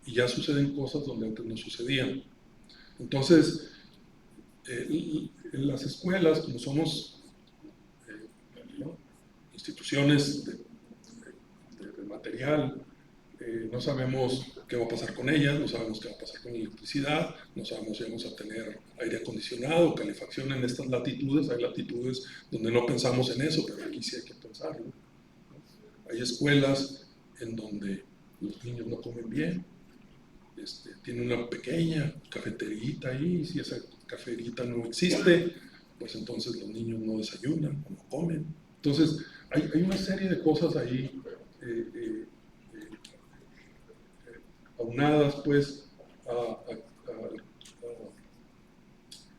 y ya suceden cosas donde antes no sucedían. Entonces, en las escuelas, como somos ¿no? instituciones de material, no sabemos qué va a pasar con ellas, no sabemos qué va a pasar con la electricidad, no sabemos si vamos a tener aire acondicionado, calefacción en estas latitudes. Hay latitudes donde no pensamos en eso, pero aquí sí hay que pensarlo, ¿no? Hay escuelas en donde los niños no comen bien, tienen una pequeña cafeterita ahí, y si esa cafeterita no existe, pues entonces los niños no desayunan, no comen. Entonces, hay una serie de cosas ahí aunadas pues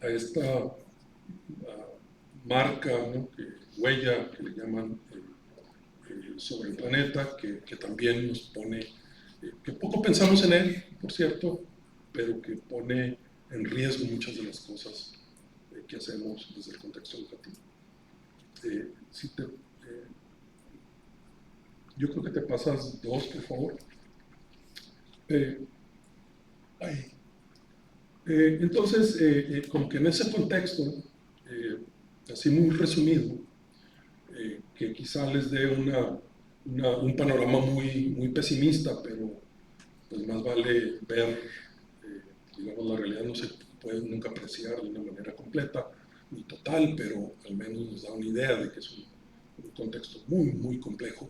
a esta marca, ¿no? Huella que le llaman sobre el planeta, que también nos pone, que poco pensamos en él, por cierto, pero que pone en riesgo muchas de las cosas que hacemos desde el contexto educativo. Yo creo que te pasas 2, por favor. Entonces, como que en ese contexto, así muy resumido, que quizá les dé un panorama muy pesimista, pero pues más vale ver, digamos, la realidad no se puede nunca apreciar de una manera completa ni total, pero al menos nos da una idea de que es un contexto muy complejo.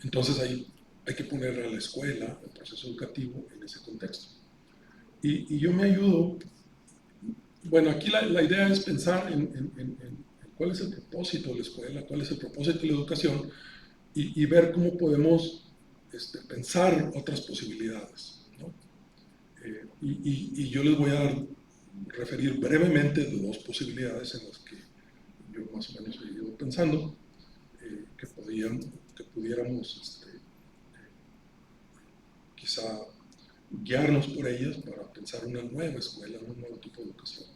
Entonces hay que poner a la escuela, el proceso educativo, en ese contexto. Y yo me ayudo, bueno, aquí la idea es pensar en cuál es el propósito de la escuela, cuál es el propósito de la educación, y ver cómo podemos pensar otras posibilidades, ¿no? Y yo les voy a referir brevemente de 2 posibilidades en las que yo más o menos he ido pensando, que pudiéramos quizá guiarnos por ellas para pensar una nueva escuela, un nuevo tipo de educación.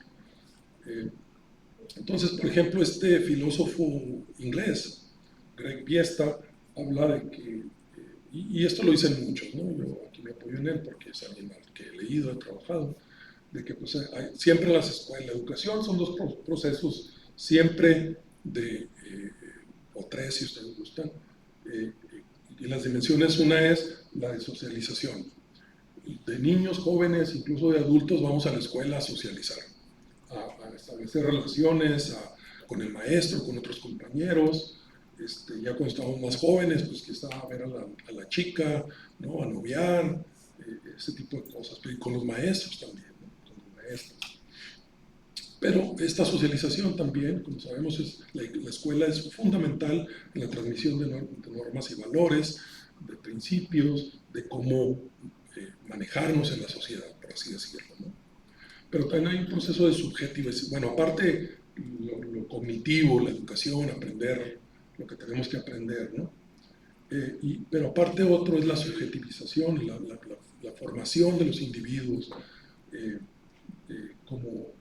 Entonces, por ejemplo, este filósofo inglés, Greg Biesta, habla de que, y esto lo dicen muchos, ¿no? Yo aquí me apoyo en él porque es alguien al que he leído, he trabajado, de que pues, siempre en las escuelas, la educación son 2 procesos, siempre o 3 si ustedes gustan, y las dimensiones, una es la de socialización. De niños, jóvenes, incluso de adultos, vamos a la escuela a socializar, a establecer relaciones, con el maestro, con otros compañeros. Ya cuando estábamos más jóvenes, pues quizá a ver a la chica, ¿no? A noviar, ese tipo de cosas, pero y con los maestros también, ¿no? Con los maestros. Pero esta socialización también, como sabemos, la escuela es fundamental en la transmisión de normas y valores, de principios, de cómo manejarnos en la sociedad, por así decirlo, ¿no? Pero también hay un proceso de subjetivación. Bueno, aparte lo cognitivo, la educación, aprender lo que tenemos que aprender, ¿no? Pero aparte otro es la subjetivización, la formación de los individuos, como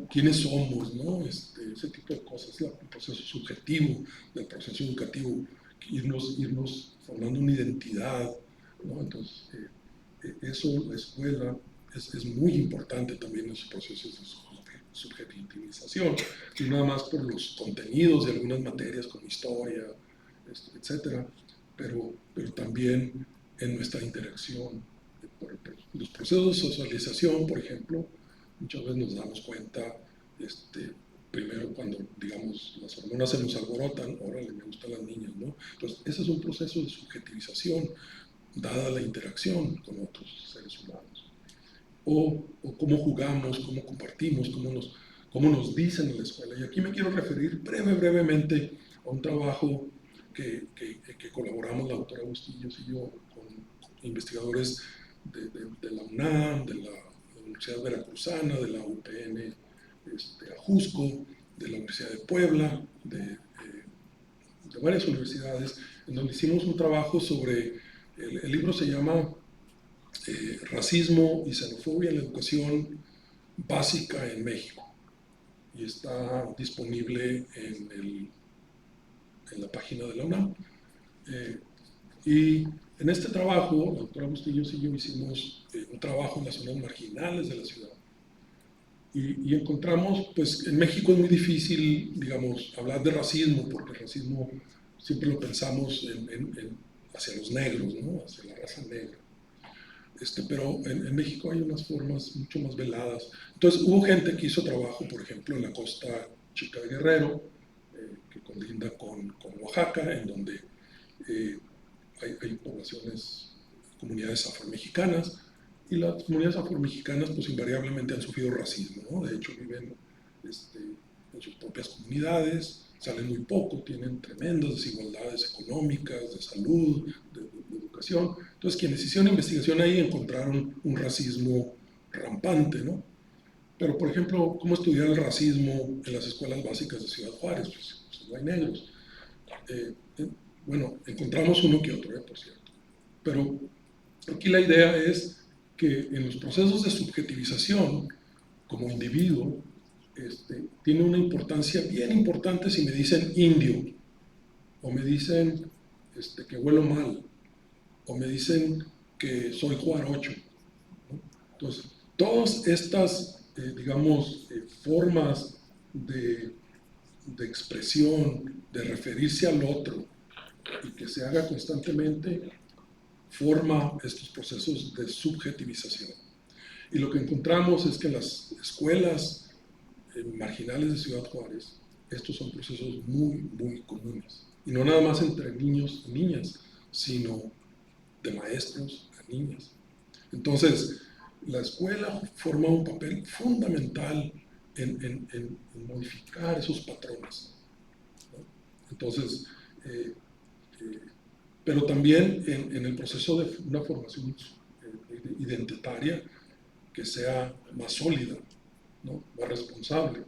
quiénes somos, ¿no? Ese tipo de cosas, el proceso subjetivo del proceso educativo, irnos formando una identidad, ¿no? Entonces, eso, la escuela, es muy importante también en sus procesos de subjetivización, y nada más por los contenidos de algunas materias como historia, etcétera, pero también en nuestra interacción. Los procesos de socialización, por ejemplo, muchas veces nos damos cuenta, primero cuando, digamos, las hormonas se nos alborotan, órale, me gustan las niñas, ¿no? Entonces, ese es un proceso de subjetivización, dada la interacción con otros seres humanos. O cómo jugamos, cómo compartimos, cómo nos dicen en la escuela. Y aquí me quiero referir brevemente a un trabajo que colaboramos la doctora Bustillos y yo con investigadores de la UNAM, de la Universidad Veracruzana, de la UPN Ajusco, de la Universidad de Puebla, de varias universidades, en donde hicimos un trabajo sobre, el libro se llama Racismo y xenofobia en la educación básica en México, y está disponible en la página de la UNAM. Y en este trabajo, la doctora Bustillos y yo hicimos un trabajo en las zonas marginales de la ciudad. Y encontramos, pues en México es muy difícil, digamos, hablar de racismo, porque el racismo siempre lo pensamos hacia los negros, ¿no? Hacia la raza negra. Pero en México hay unas formas mucho más veladas. Entonces hubo gente que hizo trabajo, por ejemplo, en la costa chica de Guerrero, que colinda con Oaxaca, en donde hay poblaciones, comunidades afromexicanas, y las comunidades afromexicanas pues invariablemente han sufrido racismo, ¿no? De hecho viven en sus propias comunidades, salen muy poco, tienen tremendas desigualdades económicas, de salud, de educación. Entonces quienes hicieron investigación ahí encontraron un racismo rampante, ¿no? Pero por ejemplo, ¿cómo estudiar el racismo en las escuelas básicas de Ciudad Juárez? Pues no hay negros. Bueno, encontramos uno que otro, por cierto. Pero aquí la idea es que en los procesos de subjetivización, como individuo, tiene una importancia bien importante si me dicen indio, o me dicen que huelo mal, o me dicen que soy jarocho, ¿no? Entonces, todas estas, digamos, formas de expresión, de referirse al otro, y que se haga constantemente, forma estos procesos de subjetivización. Y lo que encontramos es que en las escuelas marginales de Ciudad Juárez, estos son procesos muy, muy comunes. Y no nada más entre niños y niñas, sino de maestros a niñas. Entonces, la escuela forma un papel fundamental en modificar esos patrones, ¿no? Entonces, pero también en el proceso de una formación identitaria que sea más sólida, ¿no? Más responsable.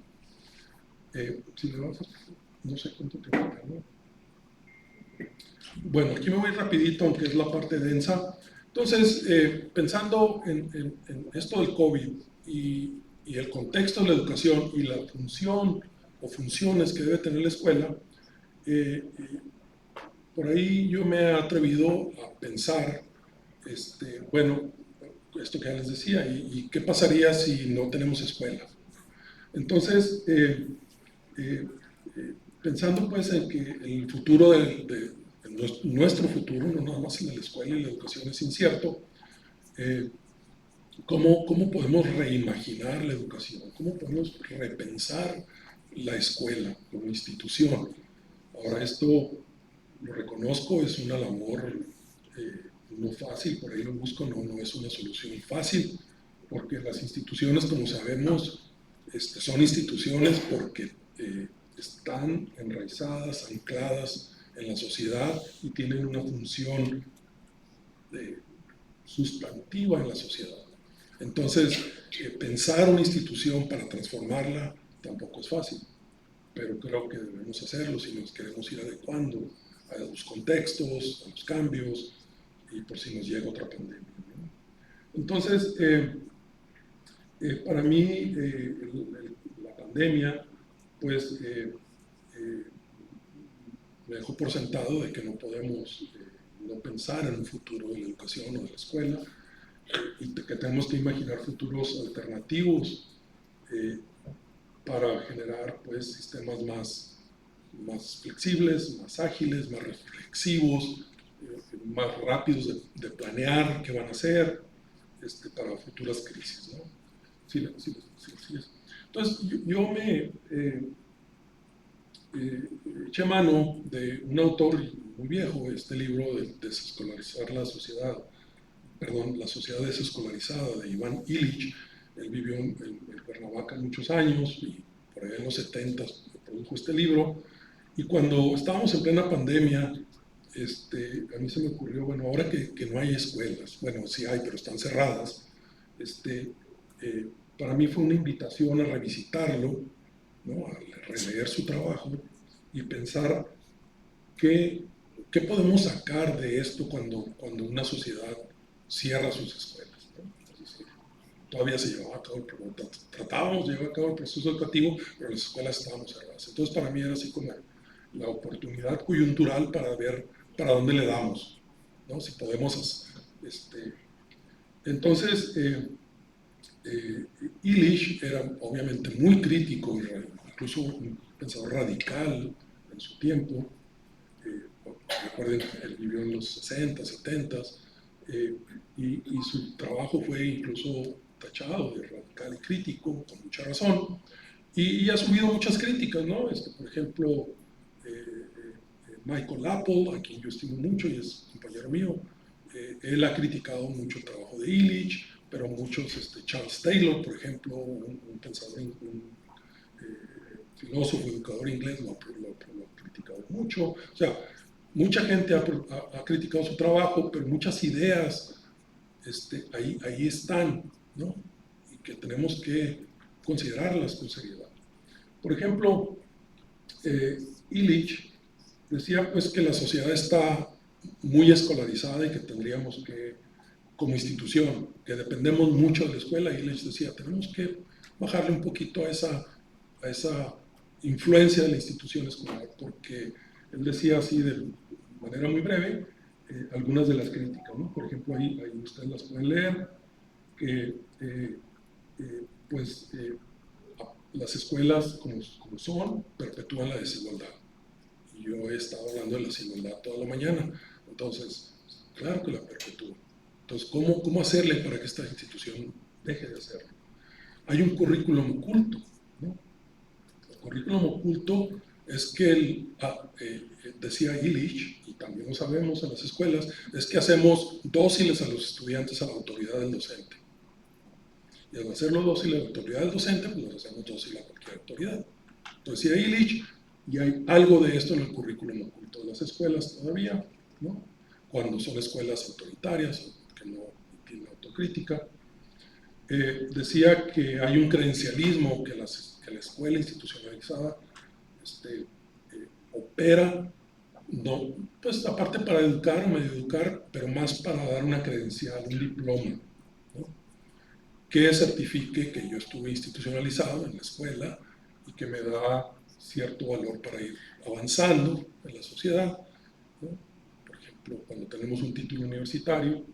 Si le vas a, no sé cuánto tiempo tengo. Bueno, aquí me voy rapidito, aunque es la parte densa. Entonces, pensando en esto del COVID y el contexto de la educación y la función o funciones que debe tener la escuela, por ahí yo me he atrevido a pensar, bueno, esto que ya les decía, y qué pasaría si no tenemos escuela. Entonces, pensando pues en que el futuro nuestro futuro, no nada más en la escuela y la educación es incierto, ¿cómo podemos reimaginar la educación? ¿Cómo podemos repensar la escuela como institución. Ahora, esto lo reconozco, es una labor no fácil, por ahí lo busco, no es una solución fácil, porque las instituciones, como sabemos, son instituciones porque están enraizadas, ancladas en la sociedad y tienen una función sustantiva en la sociedad. Entonces, pensar una institución para transformarla tampoco es fácil, pero creo que debemos hacerlo si nos queremos ir adecuando a los contextos, a los cambios y por si nos llega otra pandemia, ¿no? Entonces, para mí, la pandemia, pues, me dejó por sentado de que no podemos no pensar en un futuro de la educación o de la escuela, y que tenemos que imaginar futuros alternativos para generar, pues, sistemas más flexibles, más ágiles, más reflexivos, más rápidos de planear qué van a hacer para futuras crisis, ¿no? Sí. Entonces, yo me eché mano de un autor muy viejo, este libro de Desescolarizar la sociedad, La sociedad desescolarizada, de Iván Illich. Él vivió en Cuernavaca muchos años y por ahí en los 70 produjo este libro. Y cuando estábamos en plena pandemia, a mí se me ocurrió, bueno, ahora que no hay escuelas, bueno, sí hay, pero están cerradas, para mí fue una invitación a revisitarlo, ¿no? A releer su trabajo y pensar qué podemos sacar de esto cuando una sociedad cierra sus escuelas, ¿no? Entonces, todavía se llevaba a cabo tratábamos de llevar a cabo el proceso educativo, pero las escuelas estábamos cerradas. Entonces, para mí era así como la oportunidad coyuntural para ver para dónde le damos, ¿no? Si podemos, entonces, Illich era obviamente muy crítico, incluso un pensador radical en su tiempo. Recuerden, él vivió en los 60, 70, y su trabajo fue incluso tachado de radical y crítico, con mucha razón, y ha subido muchas críticas, ¿no? Por ejemplo, Michael Apple, a quien yo estimo mucho y es compañero mío, él ha criticado mucho el trabajo de Illich, pero muchos, Charles Taylor, por ejemplo, un pensador, un filósofo, educador inglés, lo ha criticado mucho. O sea, mucha gente ha criticado su trabajo, pero muchas ideas ahí están, ¿no? Y que tenemos que considerarlas con seriedad. Por ejemplo, Illich decía, pues, que la sociedad está muy escolarizada y que tendríamos que, como institución, que dependemos mucho de la escuela, y les decía, tenemos que bajarle un poquito a esa influencia de la institución escolar, porque él decía así de manera muy breve algunas de las críticas, ¿no? Por ejemplo, ahí ustedes las pueden leer, que las escuelas como son perpetúan la desigualdad. Y yo he estado hablando de la desigualdad toda la mañana, entonces, claro que la perpetúa. Entonces, ¿cómo hacerle para que esta institución deje de hacerlo? Hay un currículum oculto, ¿no? El currículum oculto es que decía Illich, y también lo sabemos en las escuelas, es que hacemos dóciles a los estudiantes a la autoridad del docente. Y al hacerlo dócil a la autoridad del docente, pues los hacemos dócil a cualquier autoridad. Entonces, decía Illich, y hay algo de esto en el currículum oculto de las escuelas todavía, ¿no? Cuando son escuelas autoritarias, que no tienen autocrítica. Decía que hay un credencialismo, que la escuela institucionalizada opera, no, pues aparte para educar o medio educar, pero más para dar una credencial, un diploma, ¿no? Que certifique que yo estuve institucionalizado en la escuela y que me da cierto valor para ir avanzando en la sociedad, ¿no? Por ejemplo, cuando tenemos un título universitario,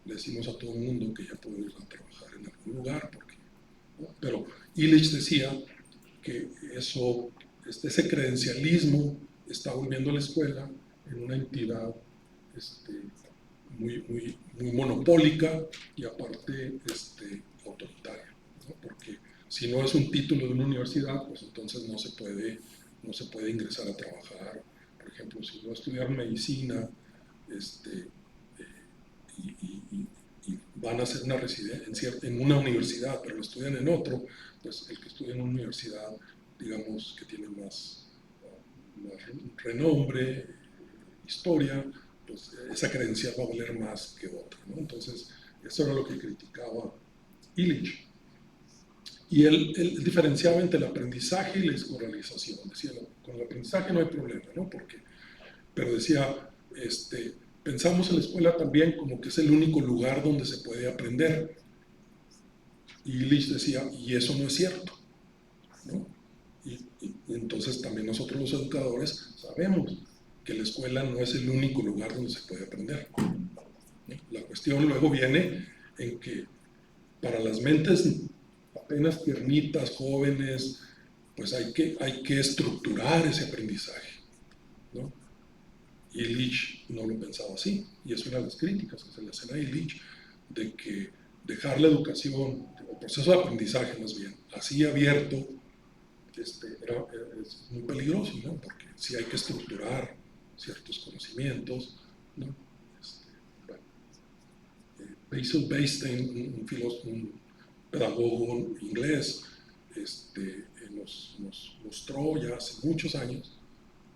le decimos a todo el mundo que ya puede ir a trabajar en algún lugar, ¿no? Pero Illich decía que ese credencialismo está volviendo a la escuela en una entidad muy monopólica y aparte autoritaria, ¿no? Porque si no es un título de una universidad, pues entonces no se puede ingresar a trabajar. Por ejemplo, si no estudiaron medicina y van a hacer una residencia en una universidad, pero lo estudian en otro, pues el que estudia en una universidad, digamos que tiene más renombre, historia, pues esa credencial va a valer más que otra, ¿no? Entonces, eso era lo que criticaba Illich. Y él diferenciaba entre el aprendizaje y la escolarización. Decía, con el aprendizaje no hay problema, ¿no? Pero decía, pensamos en la escuela también como que es el único lugar donde se puede aprender. Y Illich decía, y eso no es cierto, ¿no? Y entonces también nosotros los educadores sabemos que la escuela no es el único lugar donde se puede aprender, ¿no? La cuestión luego viene en que para las mentes apenas tiernitas, jóvenes, pues hay que estructurar ese aprendizaje, ¿no? Y Illich no lo pensaba así, y es una de las críticas que se le hacen a Illich, de que dejar la educación, el proceso de aprendizaje más bien, así abierto, es muy peligroso, ¿no? Porque sí hay que estructurar ciertos conocimientos, ¿no? Bueno, Basil Bastien, un pedagogo inglés, nos mostró ya hace muchos años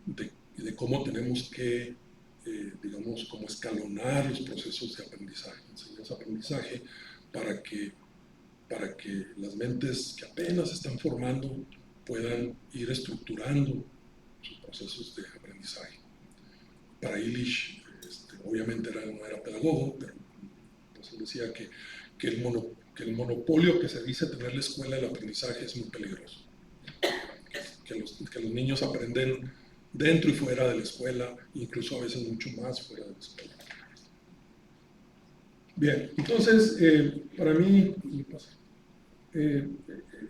de cómo tenemos que, digamos, cómo escalonar los procesos de aprendizaje, enseñanza-aprendizaje, para que las mentes que apenas se están formando puedan ir estructurando sus procesos de aprendizaje. Para Illich, obviamente no era pedagogo, pero pues él decía que el monopolio que se dice tener la escuela del aprendizaje es muy peligroso. Que los niños aprenden dentro y fuera de la escuela, incluso a veces mucho más fuera de la escuela. Bien, entonces, para mí,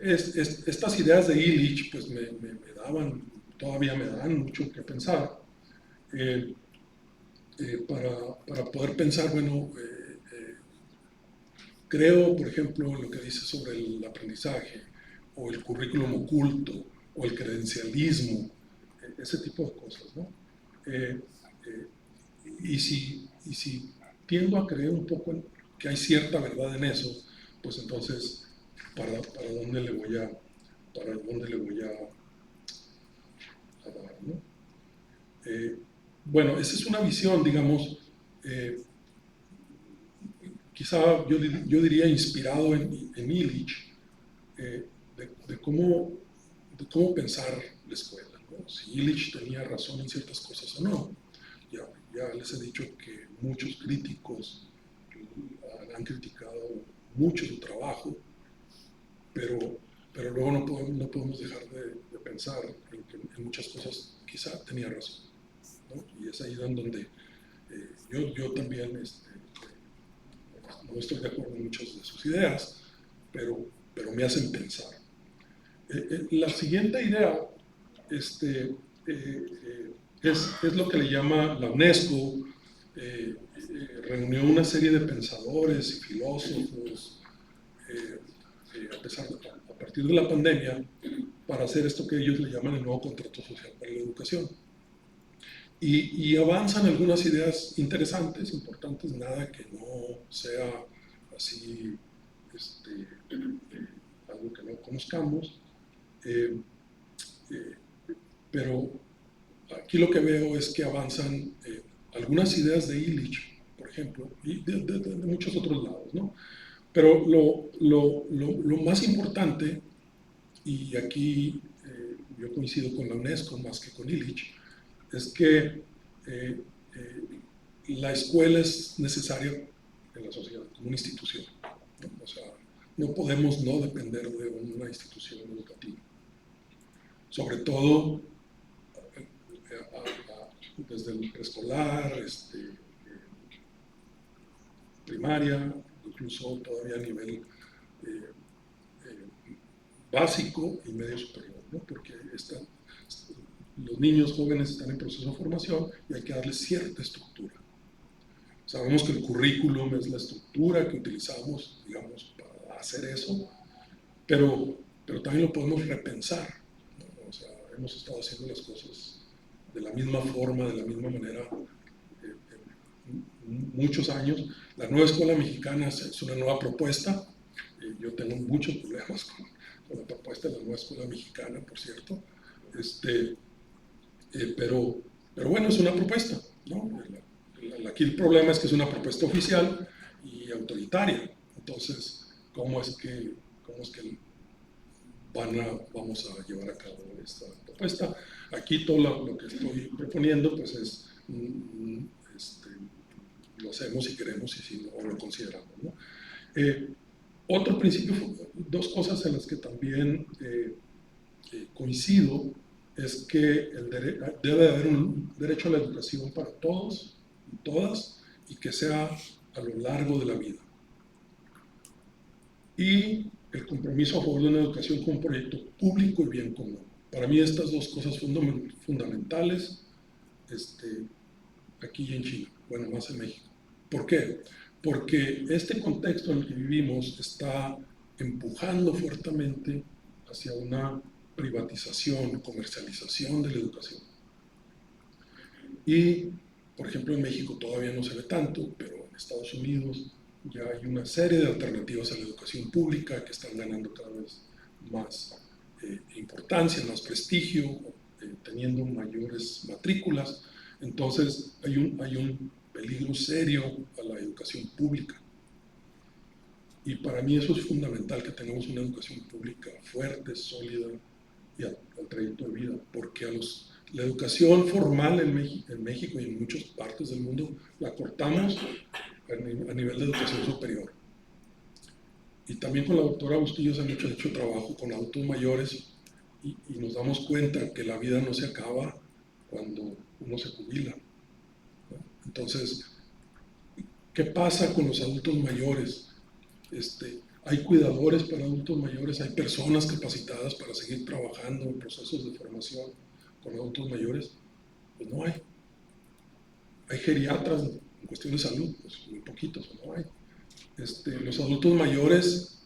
estas ideas de Illich pues todavía me dan mucho que pensar, para poder pensar, bueno, creo, por ejemplo, lo que dice sobre el aprendizaje, o el currículum oculto, o el credencialismo, ese tipo de cosas, ¿no? Y si tiendo a creer un poco que hay cierta verdad en eso, pues entonces, ¿para dónde le voy a dar, ¿no? Bueno, esa es una visión, digamos, quizá yo diría inspirado en Illich, de cómo pensar la escuela, ¿no? Si Illich tenía razón en ciertas cosas o no. Ya les he dicho que muchos críticos han criticado mucho su trabajo, pero luego no podemos dejar de pensar en que en muchas cosas quizá tenía razón, ¿no? Y es ahí donde yo también no estoy de acuerdo en muchas de sus ideas, pero me hacen pensar. La siguiente idea es lo que le llama la UNESCO. Reunió una serie de pensadores y filósofos a partir de la pandemia para hacer esto que ellos le llaman el nuevo contrato social para la educación. Y avanzan algunas ideas interesantes, importantes, nada que no sea así algo que no conozcamos, pero aquí lo que veo es que avanzan algunas ideas de Illich, por ejemplo, y de muchos otros lados, ¿no? Pero lo más importante, y aquí yo coincido con la UNESCO más que con Illich, es que la escuela es necesaria en la sociedad como una institución, ¿no? O sea, no podemos no depender de una institución educativa, sobre todo desde el preescolar, primaria, incluso todavía a nivel básico y medio superior, ¿no? Porque los niños jóvenes están en proceso de formación y hay que darles cierta estructura. Sabemos que el currículum es la estructura que utilizamos, digamos, para hacer eso, pero pero también lo podemos repensar, ¿no? O sea, hemos estado haciendo las cosas de la misma forma, de la misma manera, muchos años. La nueva escuela mexicana es una nueva propuesta. Yo tengo muchos problemas con la propuesta de la nueva escuela mexicana, por cierto. Pero bueno, es una propuesta, ¿no? Aquí el problema es que es una propuesta oficial y autoritaria. Entonces, ¿cómo es que vamos a llevar a cabo esta propuesta? Aquí todo lo que estoy proponiendo pues es lo hacemos si queremos y si no lo consideramos, ¿no? Otro principio, dos cosas en las que también coincido, es que debe haber un derecho a la educación para todos y todas, y que sea a lo largo de la vida. Y el compromiso a favor de una educación con un proyecto público y bien común. Para mí estas dos cosas fundamentales aquí y en Chile, bueno, más en México. ¿Por qué? Porque este contexto en el que vivimos está empujando fuertemente hacia una privatización, comercialización de la educación. Y, por ejemplo, en México todavía no se ve tanto, pero en Estados Unidos ya hay una serie de alternativas a la educación pública que están ganando cada vez más importancia, más prestigio, teniendo mayores matrículas. Entonces hay un peligro serio a la educación pública. Y para mí eso es fundamental, que tengamos una educación pública fuerte, sólida y al trayecto de vida, porque la educación formal en México y en muchas partes del mundo la cortamos a nivel de educación superior. Y también con la doctora Bustillos hemos hecho trabajo con adultos mayores y nos damos cuenta que la vida no se acaba cuando uno se jubila, ¿no? Entonces, ¿qué pasa con los adultos mayores? Hay cuidadores para adultos mayores, hay personas capacitadas para seguir trabajando en procesos de formación con adultos mayores. Pues no hay. Hay geriatras en cuestión de salud, pues muy poquitos, no hay. Los adultos mayores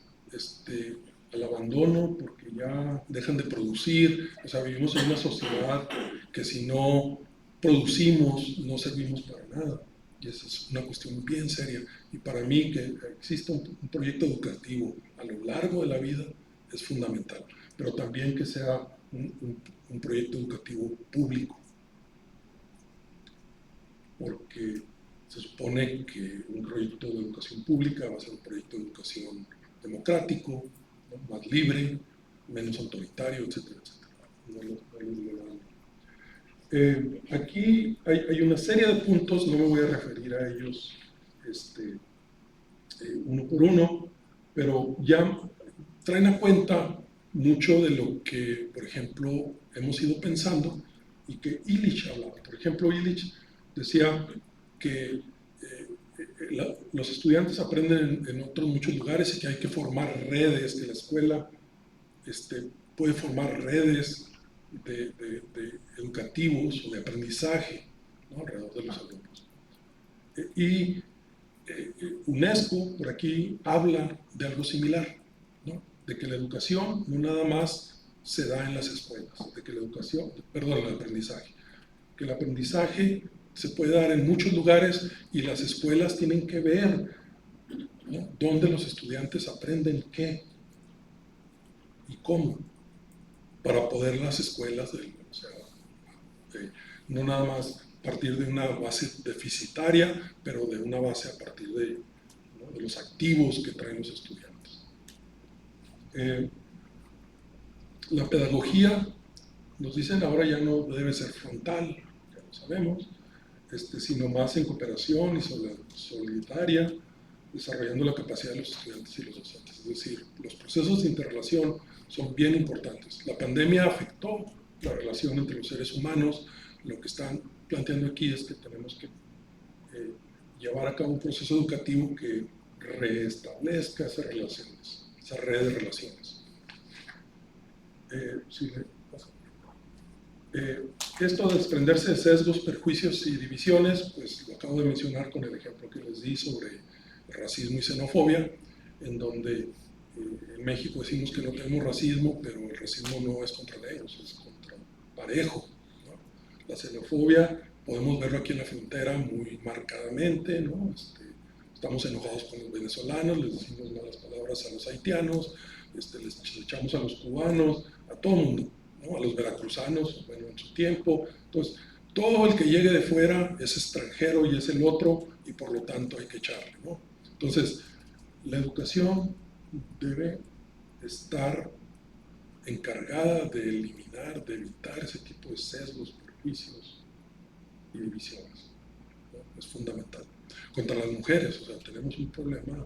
al abandono porque ya dejan de producir. O sea, vivimos en una sociedad que si no producimos no servimos para nada. Y esa es una cuestión bien seria. Y para mí que exista un proyecto educativo a lo largo de la vida es fundamental. Pero también que sea un proyecto educativo público. Porque se supone que un proyecto de educación pública va a ser un proyecto de educación democrático, ¿no? Más libre, menos autoritario, etcétera, etcétera. Aquí hay una serie de puntos, no me voy a referir a ellos uno por uno, pero ya traen a cuenta mucho de lo que, por ejemplo, hemos ido pensando y que Illich hablaba. Por ejemplo, Illich decía que los estudiantes aprenden en otros muchos lugares y que hay que formar redes, que la escuela puede formar redes de educativos o de aprendizaje, ¿no? Alrededor de los alumnos. Y UNESCO por aquí habla de algo similar, ¿no? De que la educación no nada más se da en las escuelas, de que el aprendizaje, que el aprendizaje se puede dar en muchos lugares y las escuelas tienen que ver, ¿no? Dónde los estudiantes aprenden qué y cómo, para poder las escuelas, no nada más partir de una base deficitaria, pero de una base a partir ¿no? de los activos que traen los estudiantes. La pedagogía, nos dicen ahora ya no debe ser frontal, ya lo sabemos, sino más en cooperación y solidaria, desarrollando la capacidad de los estudiantes y los docentes. Es decir, los procesos de interrelación son bien importantes. La pandemia afectó la relación entre los seres humanos. Lo que están planteando aquí es que tenemos que llevar a cabo un proceso educativo que restablezca esas relaciones, esa red de relaciones. Esto de desprenderse de sesgos, perjuicios y divisiones, pues lo acabo de mencionar con el ejemplo que les di sobre racismo y xenofobia, en donde En México decimos que no tenemos racismo, pero el racismo no es contra negros, es contra parejo, ¿no? La xenofobia podemos verlo aquí en la frontera muy marcadamente, ¿no? Estamos enojados con los venezolanos, les decimos malas palabras a los haitianos, les echamos a los cubanos, a todo el mundo, ¿no? A los veracruzanos, bueno, en su tiempo. Entonces, todo el que llegue de fuera es extranjero y es el otro, y por lo tanto hay que echarle, ¿no? Entonces, la educación debe estar encargada de eliminar, de evitar ese tipo de sesgos, prejuicios y divisiones, ¿no? Es fundamental. Contra las mujeres, o sea, tenemos un problema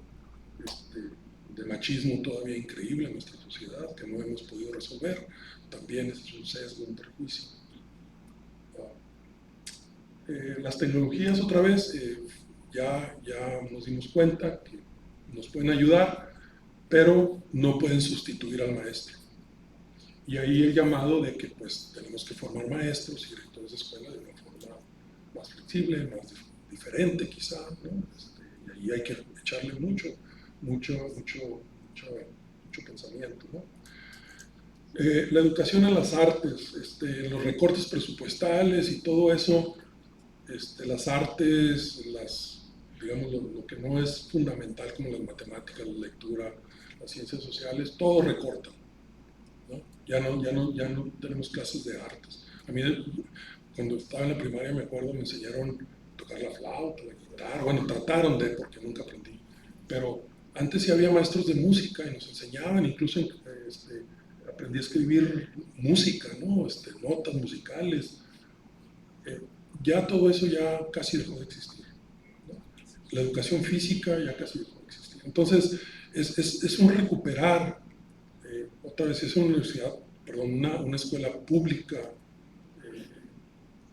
de machismo todavía increíble en nuestra sociedad que no hemos podido resolver. También es un sesgo, un prejuicio. Las tecnologías, otra vez, ya nos dimos cuenta que nos pueden ayudar, pero no pueden sustituir al maestro. Y ahí el llamado de que pues tenemos que formar maestros y directores de escuela de una forma más flexible, más diferente quizá, ¿no? Y ahí hay que echarle mucho pensamiento, ¿no? La educación en las artes, los recortes presupuestales y todo eso, las artes, digamos, lo que no es fundamental como las matemáticas, la lectura, las ciencias sociales, todo recorta, ¿no? Ya no tenemos clases de artes. A mí, cuando estaba en la primaria, me acuerdo, me enseñaron a tocar la flauta, la guitarra, bueno, trataron de, porque nunca aprendí, pero antes sí había maestros de música y nos enseñaban, incluso aprendí a escribir música, ¿no? Notas musicales. Ya todo eso ya casi dejó de existir, ¿no? La educación física ya casi dejó de existir. Entonces, es un recuperar, otra vez, es una universidad, perdón, una escuela pública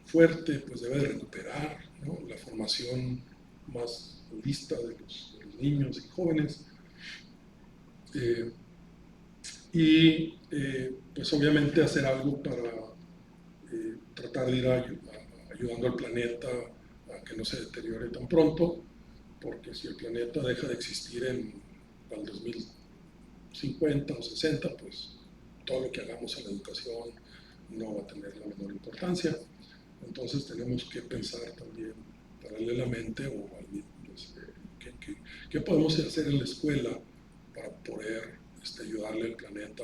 fuerte, pues debe de recuperar, ¿no? La formación más holista de los niños y jóvenes. Pues obviamente hacer algo para tratar de ir ayudando al planeta a que no se deteriore tan pronto, porque si el planeta deja de existir para el 2050 o 60, pues todo lo que hagamos en la educación no va a tener la menor importancia. Entonces tenemos que pensar también paralelamente qué podemos hacer en la escuela para poder ayudarle al planeta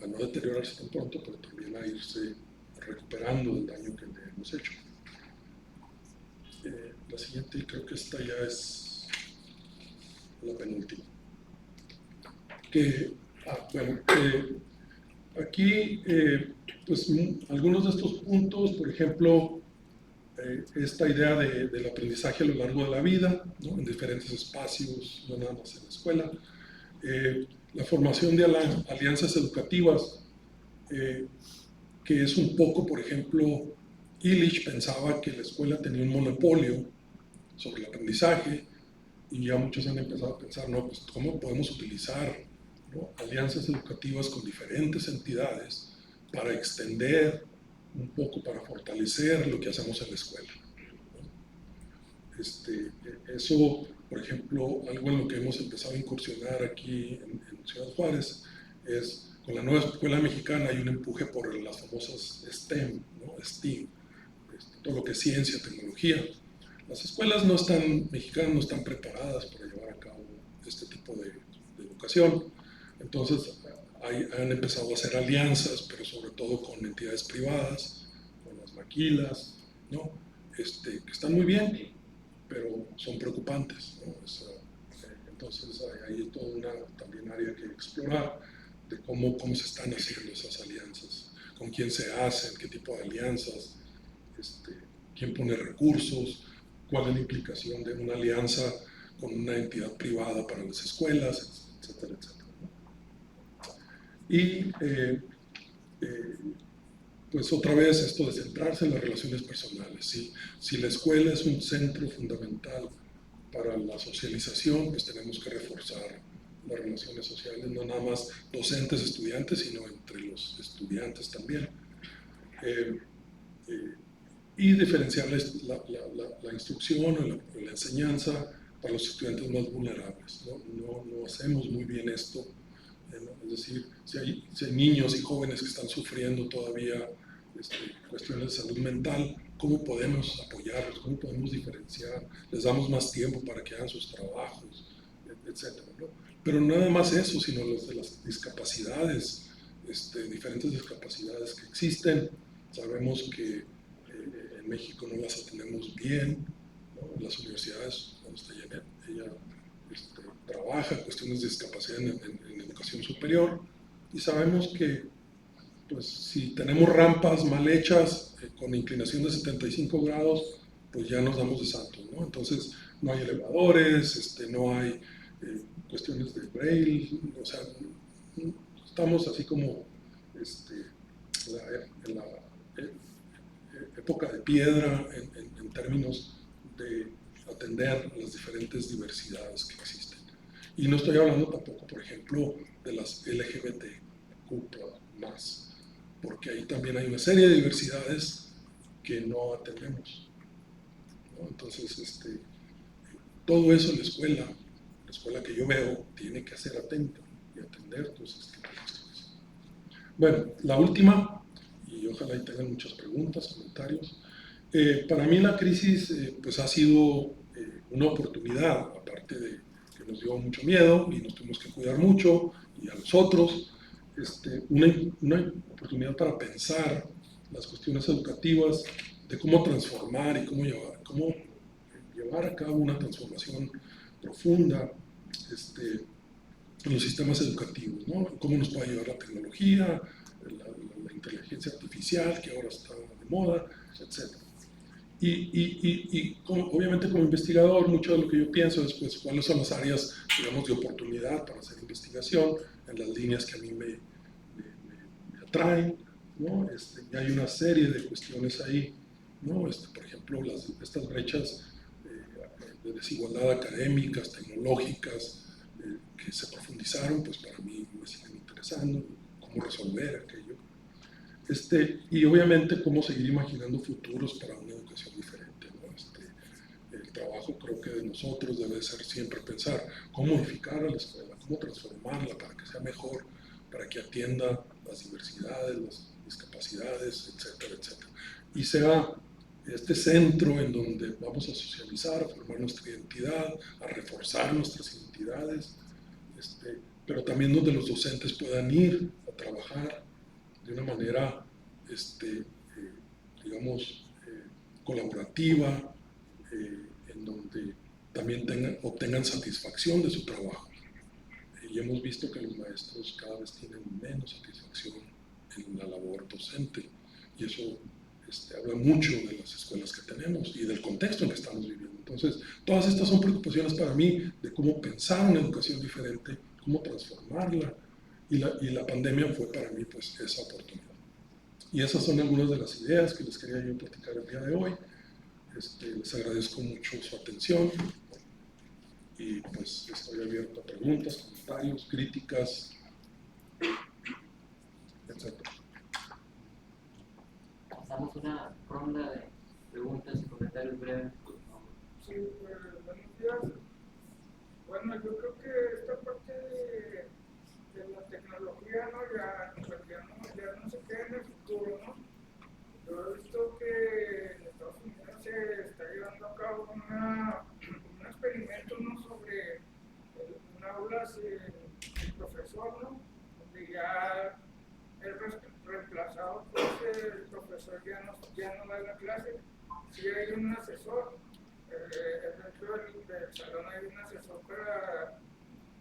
a no deteriorarse tan pronto, pero también a irse recuperando del daño que le hemos hecho. La siguiente, creo que esta ya es la penúltima. Aquí, pues algunos de estos puntos, por ejemplo, esta idea del aprendizaje a lo largo de la vida, ¿no? En diferentes espacios, no nada más en la escuela. La formación de alianzas educativas, que es un poco, por ejemplo, Illich pensaba que la escuela tenía un monopolio sobre el aprendizaje y ya muchos han empezado a pensar, no, pues cómo podemos utilizar, ¿no? Alianzas educativas con diferentes entidades para extender un poco, para fortalecer lo que hacemos en la escuela, ¿no? Eso, por ejemplo, algo en lo que hemos empezado a incursionar aquí en Ciudad Juárez es, con la nueva escuela mexicana hay un empuje por las famosas STEM, ¿no? STEAM, todo lo que es ciencia, tecnología. Las escuelas mexicanas no están preparadas para llevar a cabo este tipo de educación. Entonces han empezado a hacer alianzas, pero sobre todo con entidades privadas, con las maquilas, ¿no? Que están muy bien, pero son preocupantes, ¿no? Entonces hay toda también área que explorar de cómo se están haciendo esas alianzas, con quién se hacen, qué tipo de alianzas, quién pone recursos, cuál es la implicación de una alianza con una entidad privada para las escuelas, etcétera, etcétera, ¿no? Y pues otra vez esto de centrarse en las relaciones personales. Si la escuela es un centro fundamental para la socialización, pues tenemos que reforzar las relaciones sociales, no nada más docentes, estudiantes, sino entre los estudiantes también. Y diferenciar la instrucción o la enseñanza para los estudiantes más vulnerables, ¿no? No hacemos muy bien esto ¿no? Es decir, si hay niños y jóvenes que están sufriendo todavía cuestiones de salud mental, ¿cómo podemos apoyarlos? ¿Cómo podemos diferenciar? Les damos más tiempo para que hagan sus trabajos, etcétera, ¿no? Pero no nada más eso, sino los de las discapacidades, diferentes discapacidades que existen. Sabemos que en México no las atendemos bien, ¿no? En las universidades, donde está ella trabaja cuestiones de discapacidad en educación superior, y sabemos que pues, si tenemos rampas mal hechas, con inclinación de 75 grados, pues ya nos damos de santos, ¿no? Entonces no hay elevadores, no hay cuestiones de braille, o sea, estamos así como en la época de piedra en términos de atender las diferentes diversidades que existen. Y no estoy hablando tampoco, por ejemplo, de las LGBTQ+, porque ahí también hay una serie de diversidades que no atendemos, ¿no? Entonces, todo eso la escuela que yo veo, tiene que ser atenta y atender todas estas cuestiones. Bueno, la última, y ojalá y tengan muchas preguntas, comentarios. Para mí la crisis pues ha sido una oportunidad, aparte de que nos dio mucho miedo y nos tuvimos que cuidar mucho, y a nosotros, una oportunidad para pensar las cuestiones educativas, de cómo transformar y cómo llevar a cabo una transformación profunda en los sistemas educativos, ¿no? Cómo nos puede ayudar la tecnología, la inteligencia artificial, que ahora está de moda, etc. Obviamente como investigador, mucho de lo que yo pienso es pues, cuáles son las áreas, digamos, de oportunidad para hacer investigación, en las líneas que a mí me atraen, ¿no? Y hay una serie de cuestiones ahí, ¿no? Por ejemplo, estas brechas de desigualdad académicas, tecnológicas, que se profundizaron, pues para mí me siguen interesando, cómo resolver aquello. Y obviamente cómo seguir imaginando futuros para una educación diferente, ¿no? El trabajo creo que de nosotros debe ser siempre pensar cómo modificar a la escuela, cómo transformarla para que sea mejor, para que atienda las diversidades, las discapacidades, etcétera, etcétera. Y sea este centro en donde vamos a socializar, a formar nuestra identidad, a reforzar nuestras identidades, pero también donde los docentes puedan ir a trabajar de una manera, digamos, colaborativa, en donde también obtengan satisfacción de su trabajo. Y hemos visto que los maestros cada vez tienen menos satisfacción en la labor docente, y eso habla mucho de las escuelas que tenemos y del contexto en que estamos viviendo. Entonces, todas estas son preocupaciones para mí de cómo pensar una educación diferente, cómo transformarla, y la pandemia fue para mí pues esa oportunidad. Y esas son algunas de las ideas que les quería yo platicar el día de hoy. Les agradezco mucho su atención y pues estoy abierto a preguntas, comentarios, críticas, etc. Pasamos una ronda de preguntas y comentarios breves, por favor. Sí, buenos días. Bueno, yo creo que esta parte de la tecnología, ¿no? Ya no se queda en el futuro, ¿no? Yo he visto que en Estados Unidos se está llevando a cabo un experimento, ¿no? Sobre un aula sin profesor, ¿no? Donde ya el reemplazado, pues el profesor ya no da la clase, sí hay un asesor, dentro del salón hay un asesor para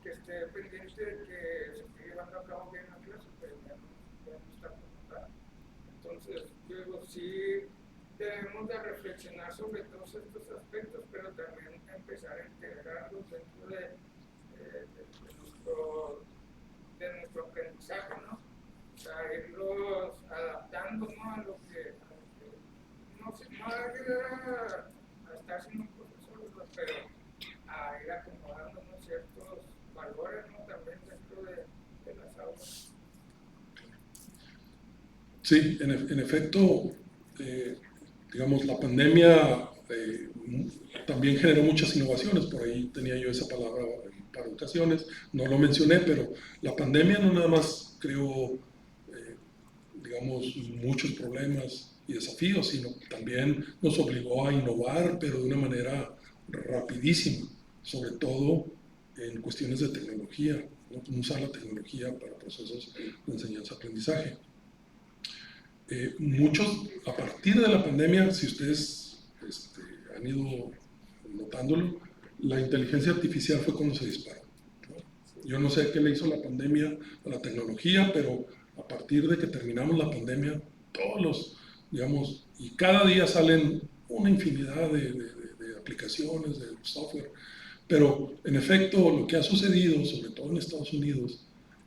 que esté pendiente de que se esté llevando a cabo bien la clase, pero ya no está convocado. Entonces, yo digo, sí debemos de reflexionar sobre todos estos aspectos, pero también empezar a integrarlos dentro de nuestro aprendizaje, ¿no? O sea, irlos adaptando, ¿no? A lo que no ayuda a estar siendo un profesor, ¿no? Pero a ir acomodándonos ciertos valores, ¿no? También dentro de las aulas. Sí, en efecto, digamos, la pandemia también generó muchas innovaciones, por ahí tenía yo esa palabra par de ocasiones, no lo mencioné, pero la pandemia no nada más creó, digamos, muchos problemas y desafíos, sino también nos obligó a innovar, pero de una manera rapidísima, sobre todo en cuestiones de tecnología, ¿no? Cómo usar la tecnología para procesos de enseñanza-aprendizaje. Muchos, a partir de la pandemia, si ustedes han ido notándolo, la inteligencia artificial fue cuando se disparó, ¿no? Yo no sé qué le hizo la pandemia a la tecnología, pero a partir de que terminamos la pandemia, todos los, digamos, y cada día salen una infinidad de aplicaciones, de software, pero en efecto lo que ha sucedido, sobre todo en Estados Unidos,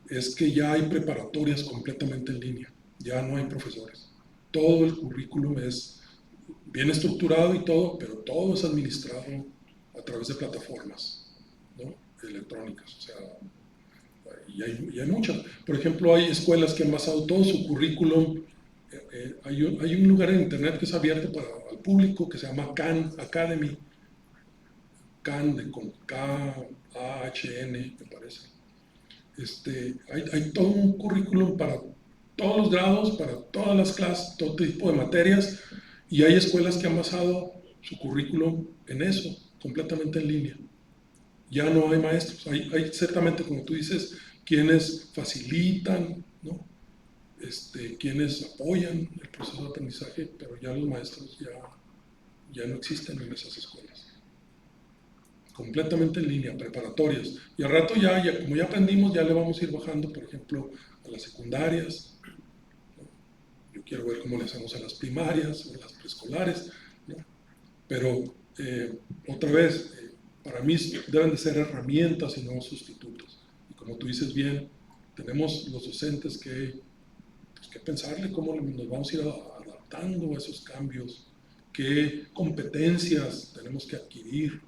es que ya hay preparatorias completamente en línea, ya no hay profesores. Todo el currículum es bien estructurado y todo, pero todo es administrado a través de plataformas, ¿no? Electrónicas, o sea, y hay muchas. Por ejemplo, hay escuelas que han basado todo su currículum. Hay un lugar en internet que es abierto para el público que se llama Khan Academy, Khan con K-A-H-N, me parece. Hay todo un currículum para todos los grados, para todas las clases, todo tipo de materias, y hay escuelas que han basado su currículum en eso, completamente en línea. Ya no hay maestros, hay ciertamente, como tú dices, quienes facilitan, ¿no? Quienes apoyan el proceso de aprendizaje, pero ya los maestros ya no existen en esas escuelas. Completamente en línea, preparatorias. Y al rato ya como ya aprendimos, ya le vamos a ir bajando, por ejemplo, a las secundarias, ¿no? Yo quiero ver cómo le hacemos a las primarias, a las preescolares, ¿no? Pero otra vez, para mí deben de ser herramientas y no sustitutos. Y como tú dices bien, tenemos los docentes que pensarle cómo nos vamos a ir adaptando a esos cambios, qué competencias tenemos que adquirir,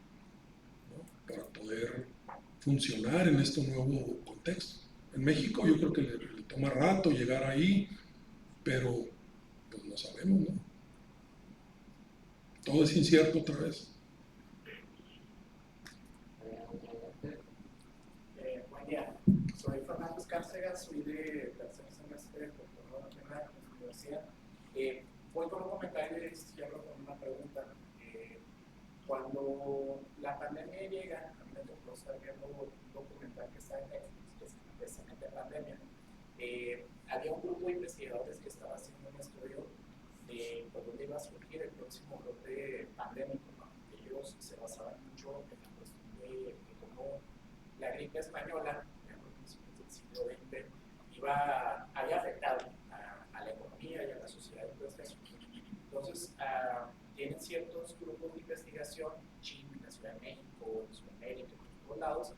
¿no? Para poder funcionar en este nuevo contexto. En México yo creo que le toma rato llegar ahí, pero pues no sabemos, ¿no? Todo es incierto otra vez. Buen día, soy Fernando Escárcega, soy de tercer semestre de doctorado en la universidad. Voy con un comentario y cierro con una pregunta. Cuando la pandemia llega, a mí me tocó estar viendo un documental que está en Netflix, que se llama precisamente Pandemia. Había un grupo de investigadores que estaba haciendo un estudio de por dónde iba a surgir el próximo brote pandémico, ¿no? Ellos se basaban mucho en la cuestión de cómo la gripe española, en los principios del siglo XX, había afectado a la economía y a la sociedad en todo este asunto. Entonces, tienen ciertos grupos de investigación, China, en la Ciudad de México, en Sudamérica, en todos lados.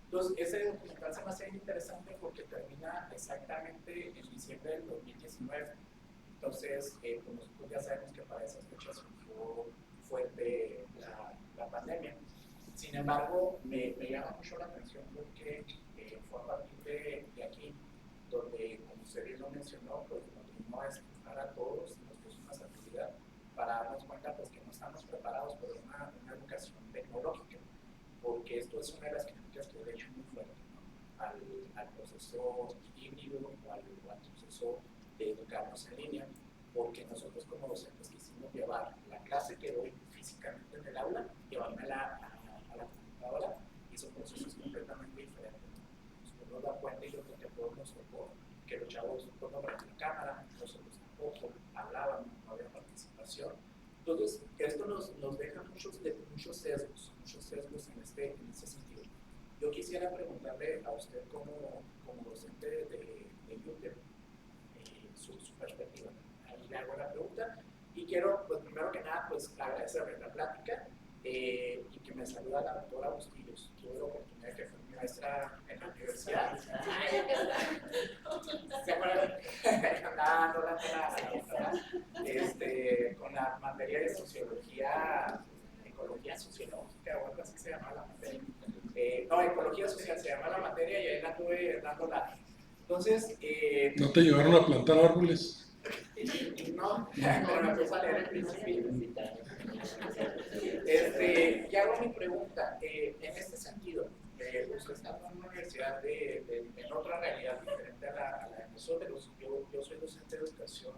Entonces, ese documental se me hace interesante porque termina exactamente en diciembre del 2019. Entonces, pues nosotros ya sabemos que para esas fechas surgió fuerte la pandemia. Sin embargo, me llama mucho la atención porque fue a partir de aquí, donde, como usted bien lo mencionó, pues nos vino a explicar a todos, nos puso una actividad para darnos cuenta pues, que no estamos preparados para una educación tecnológica, porque esto es una de las críticas que le he hecho muy fuerte, ¿no? al proceso híbrido o al proceso de educarnos en línea, porque nosotros como docentes quisimos llevar la clase que doy físicamente en el aula, llevármela a la computadora, y son procesos completamente diferentes. Nosotros nos damos cuenta, y yo creo que a todos nos tocó, que los chavos no ponían la cámara, nosotros tampoco hablaban, no había participación. Entonces, esto nos deja muchos sesgos en ese sentido. Yo quisiera preguntarle a usted como docente de UTEP, su perspectiva. Ahí le hago la pregunta y quiero, pues primero que nada, pues agradecerle la plática y que me saluda la doctora Bustillos. Tuve la oportunidad de que fue mi maestra en la universidad. ¿Se acuerdan? Andaba dando con la materia de sociología, ecología sociológica o algo así se llama la materia. No, ecología social se llama la materia y ahí la tuve dando la. Entonces. ¿No te llevaron a plantar árboles? No, pero me puse a leer el principio. Y hago mi pregunta. En este sentido, usted está en una universidad en otra realidad diferente a la de nosotros. Yo soy docente de educación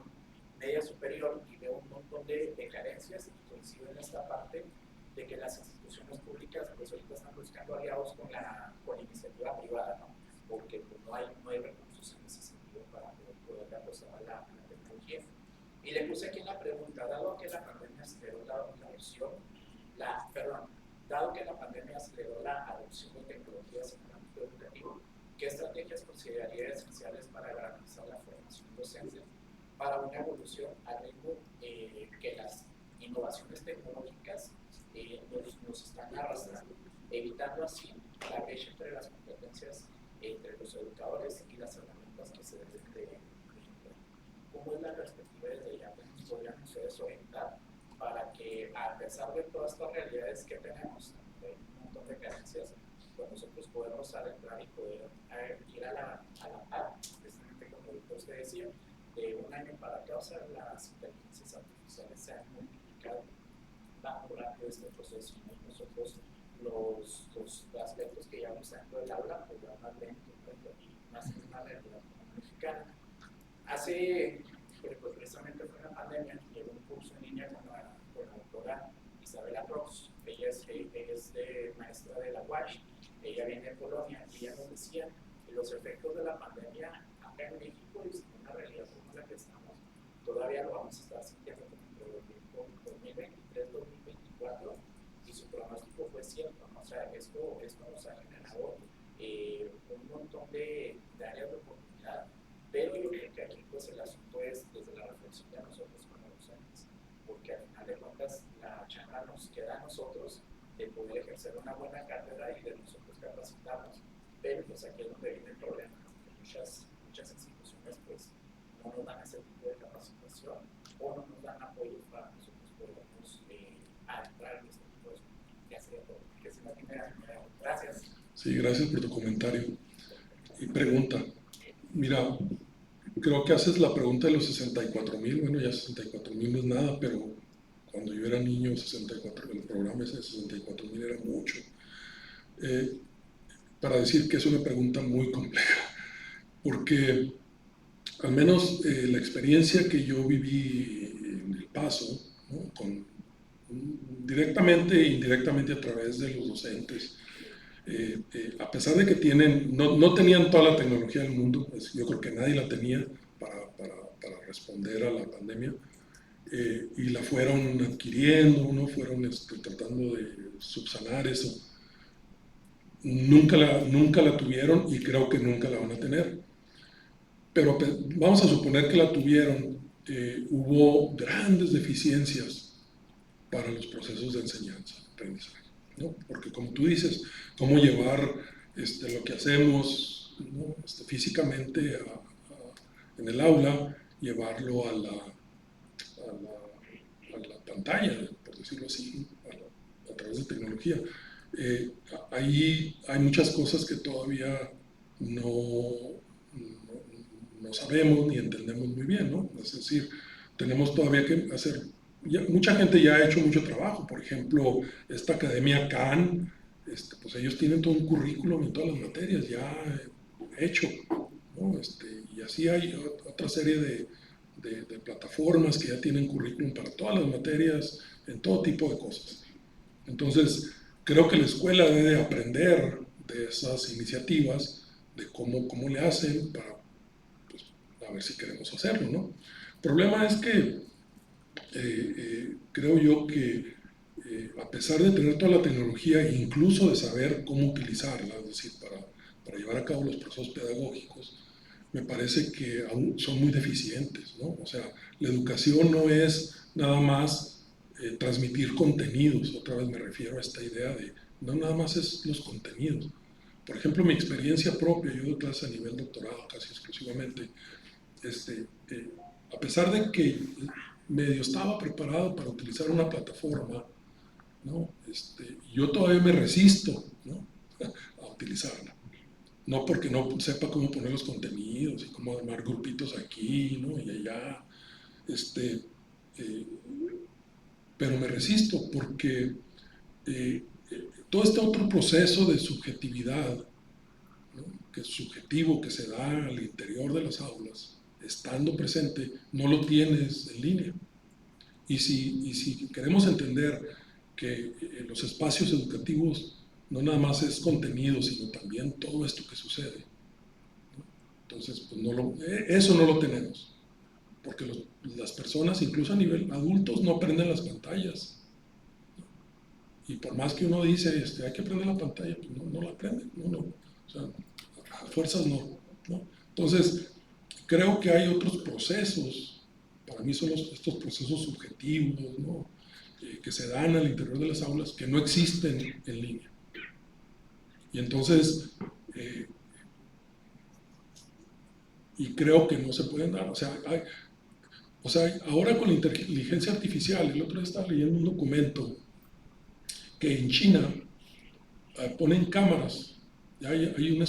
media superior y veo un montón de carencias y coincido en esta parte de que las instituciones públicas pues ahorita están buscando aliados con la iniciativa privada, ¿no? Porque pues, no hay recursos en ese sentido para poder apostar a la tecnología. Y le puse aquí en la pregunta, dado que la pandemia aceleró dado que la pandemia aceleró la adopción de tecnologías en el ámbito educativo, ¿qué estrategias consideraría esenciales para garantizar la formación docente para una evolución al ritmo que las innovaciones tecnológicas nos están arrastrando, evitando así la brecha entre las competencias entre los educadores y las herramientas que se deben de implementar? ¿Cómo es la perspectiva desde ya que nos podrían ustedes orientar para que, a pesar de todas estas realidades que tenemos, un montón de carencias, pues nosotros podemos adentrar y poder ir a la par, precisamente como usted decía, de un año para acá, o sea, las inteligencias artificiales se han multiplicado, va muy rápido este proceso, y nosotros los aspectos que llevamos dentro del aula, pues van más lento, y más en una realidad mexicana. Hace, pues precisamente fue una pandemia, llevé un curso en línea con la doctora Isabela Rox, ella es maestra de la UASH, ella viene de Polonia, y ella nos decía que los efectos de la pandemia acá en México y en una realidad como la que estamos, todavía lo vamos a estar sintiendo entre 2023-2024, y su pronóstico fue cierto, ¿no? O sea, esto nos ha generado un montón de áreas de oportunidad, pero yo creo que aquí pues el asunto es desde la reflexión de nosotros como docentes, porque al final de cuentas la chamba nos queda a nosotros de poder ejercer una buena cátedra y de nosotros capacitarnos, pero pues aquí es donde viene el problema, ¿no? Que muchas instituciones pues no nos dan ese tipo de capacitación o no nos dan apoyo para nosotros podernos adentrar en este tipo de cosas. Ya sería todo. Que se me gracias. Sí, gracias por tu comentario y pregunta. Mira, creo que haces la pregunta de los 64,000. Bueno, ya 64,000 no es nada, pero cuando yo era niño, 64, el programa ese de 64,000 era mucho. Para decir que es una pregunta muy compleja, porque al menos la experiencia que yo viví en El Paso, ¿no? Directamente e indirectamente a través de los docentes, a pesar de que no tenían toda la tecnología del mundo, pues yo creo que nadie la tenía para responder a la pandemia, y la fueron adquiriendo, ¿no? Fueron tratando de subsanar eso. Nunca la tuvieron y creo que nunca la van a tener. Pero vamos a suponer que la tuvieron, hubo grandes deficiencias para los procesos de enseñanza, aprendizaje, ¿no? Porque como tú dices, cómo llevar lo que hacemos, ¿no? Físicamente en el aula, llevarlo a la pantalla, por decirlo así, a través de tecnología. Ahí hay muchas cosas que todavía no sabemos ni entendemos muy bien, ¿no? Es decir, tenemos todavía que hacer, mucha gente ya ha hecho mucho trabajo. Por ejemplo, esta academia CAN, pues ellos tienen todo un currículum en todas las materias ya hecho, ¿no? Y así hay otra serie de plataformas que ya tienen currículum para todas las materias, en todo tipo de cosas. Entonces, creo que la escuela debe aprender de esas iniciativas, de cómo le hacen para, pues, a ver si queremos hacerlo, ¿no? El problema es que creo yo que a pesar de tener toda la tecnología e incluso de saber cómo utilizarla, es decir, para llevar a cabo los procesos pedagógicos, me parece que aún son muy deficientes, ¿no? O sea, la educación no es nada más transmitir contenidos. Otra vez me refiero a esta idea de no nada más es los contenidos. Por ejemplo, mi experiencia propia, yo doy clases a nivel doctorado casi exclusivamente, a pesar de que medio estaba preparado para utilizar una plataforma, ¿no? Yo todavía me resisto, ¿no? a utilizarla. No porque no sepa cómo poner los contenidos y cómo armar grupitos aquí, ¿no? y allá, pero me resisto porque todo este otro proceso de subjetividad, ¿no? Que es subjetivo, que se da al interior de las aulas, estando presente, no lo tienes en línea. Y si queremos entender que los espacios educativos no nada más es contenido, sino también todo esto que sucede, ¿no? Entonces, pues eso no lo tenemos, porque las personas, incluso a nivel adultos, no aprenden las pantallas. Y por más que uno dice, hay que aprender la pantalla, pues no la aprenden, o sea, a fuerzas no. Entonces, creo que hay otros procesos, para mí son estos procesos subjetivos, ¿no? Que se dan al interior de las aulas, que no existen en línea. Y entonces, y creo que no se pueden dar, o sea, ahora con la inteligencia artificial, el otro día estaba leyendo un documento que en China ponen cámaras. Ya hay una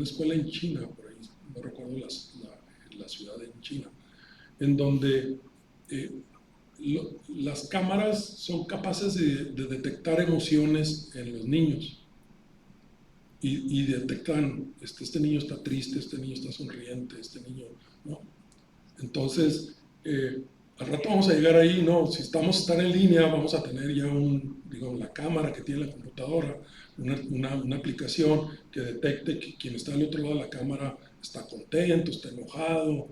escuela en China, por ahí, no recuerdo la ciudad en China, en donde las cámaras son capaces de detectar emociones en los niños. Y detectan, este niño está triste, este niño está sonriente, este niño, ¿no? Entonces, al rato vamos a llegar ahí, ¿no? Si están en línea, vamos a tener ya la cámara que tiene la computadora, una aplicación que detecte que quien está al otro lado de la cámara está contento, está enojado,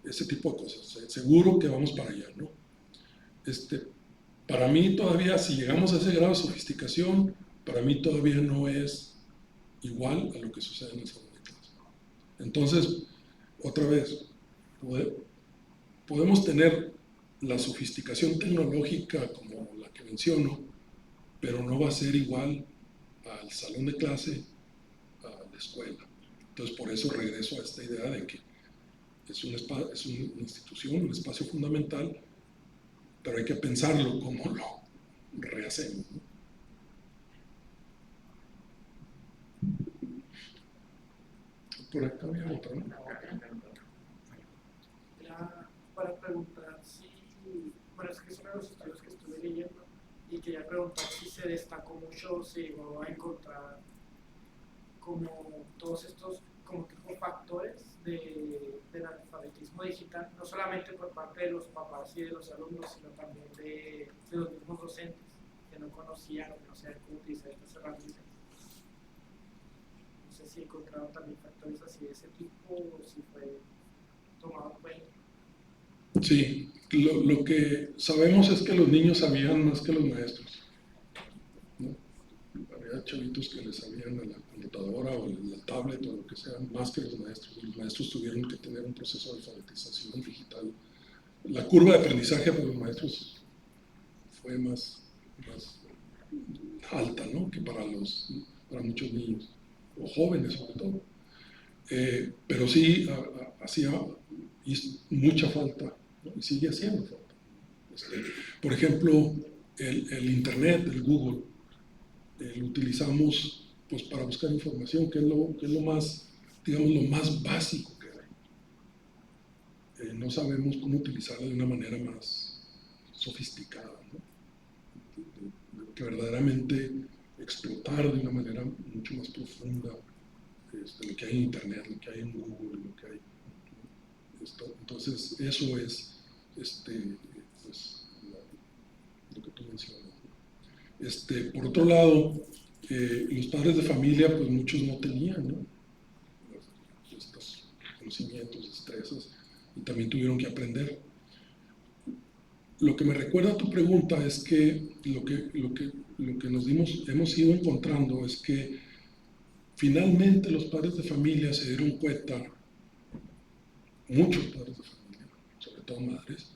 ese tipo de cosas. Seguro que vamos para allá, ¿no? Para mí todavía, si llegamos a ese grado de sofisticación, para mí todavía no es igual a lo que sucede en el salón de clase. Entonces, otra vez, podemos tener la sofisticación tecnológica como la que menciono, pero no va a ser igual al salón de clase, a la escuela. Entonces, por eso regreso a esta idea de que es una institución, un espacio fundamental, pero hay que pensarlo como lo rehacemos, ¿no? Por acá había otra, ¿no? Para preguntar si, bueno, es que es uno de los estudios que estuve leyendo y quería preguntar si se destacó mucho, si llegó a encontrar como todos estos como tipo factores del analfabetismo digital, no solamente por parte de los papás y de los alumnos, sino también de los mismos docentes que no conocían o que no sabían cómo utilizar estas herramientas. No sé si encontraron también factores así de ese tipo o si fue tomado en cuenta. Sí, lo que sabemos es que los niños sabían más que los maestros, ¿no? Había chavitos que les sabían a la computadora o a la tablet o lo que sea, más que los maestros. Los maestros tuvieron que tener un proceso de alfabetización digital. La curva de aprendizaje para los maestros fue más alta, ¿no? Que para muchos niños, o jóvenes sobre todo. Pero sí hacía mucha falta, ¿no? Y sigue haciendo falta. Por ejemplo, el Internet, el Google, lo utilizamos pues, para buscar información, que es lo más, digamos, lo más básico que hay. No sabemos cómo utilizarla de una manera más sofisticada, ¿no? Que verdaderamente explotar de una manera mucho más profunda lo que hay en Internet, lo que hay en Google, lo que hay. Entonces, eso es pues, lo que tú mencionas. Por otro lado, los padres de familia, pues muchos no tenían, ¿no? Estos conocimientos, destrezas, y también tuvieron que aprender. Lo que me recuerda a tu pregunta es que lo que hemos ido encontrando es que finalmente los padres de familia se dieron cuenta, muchos padres de familia, sobre todo madres,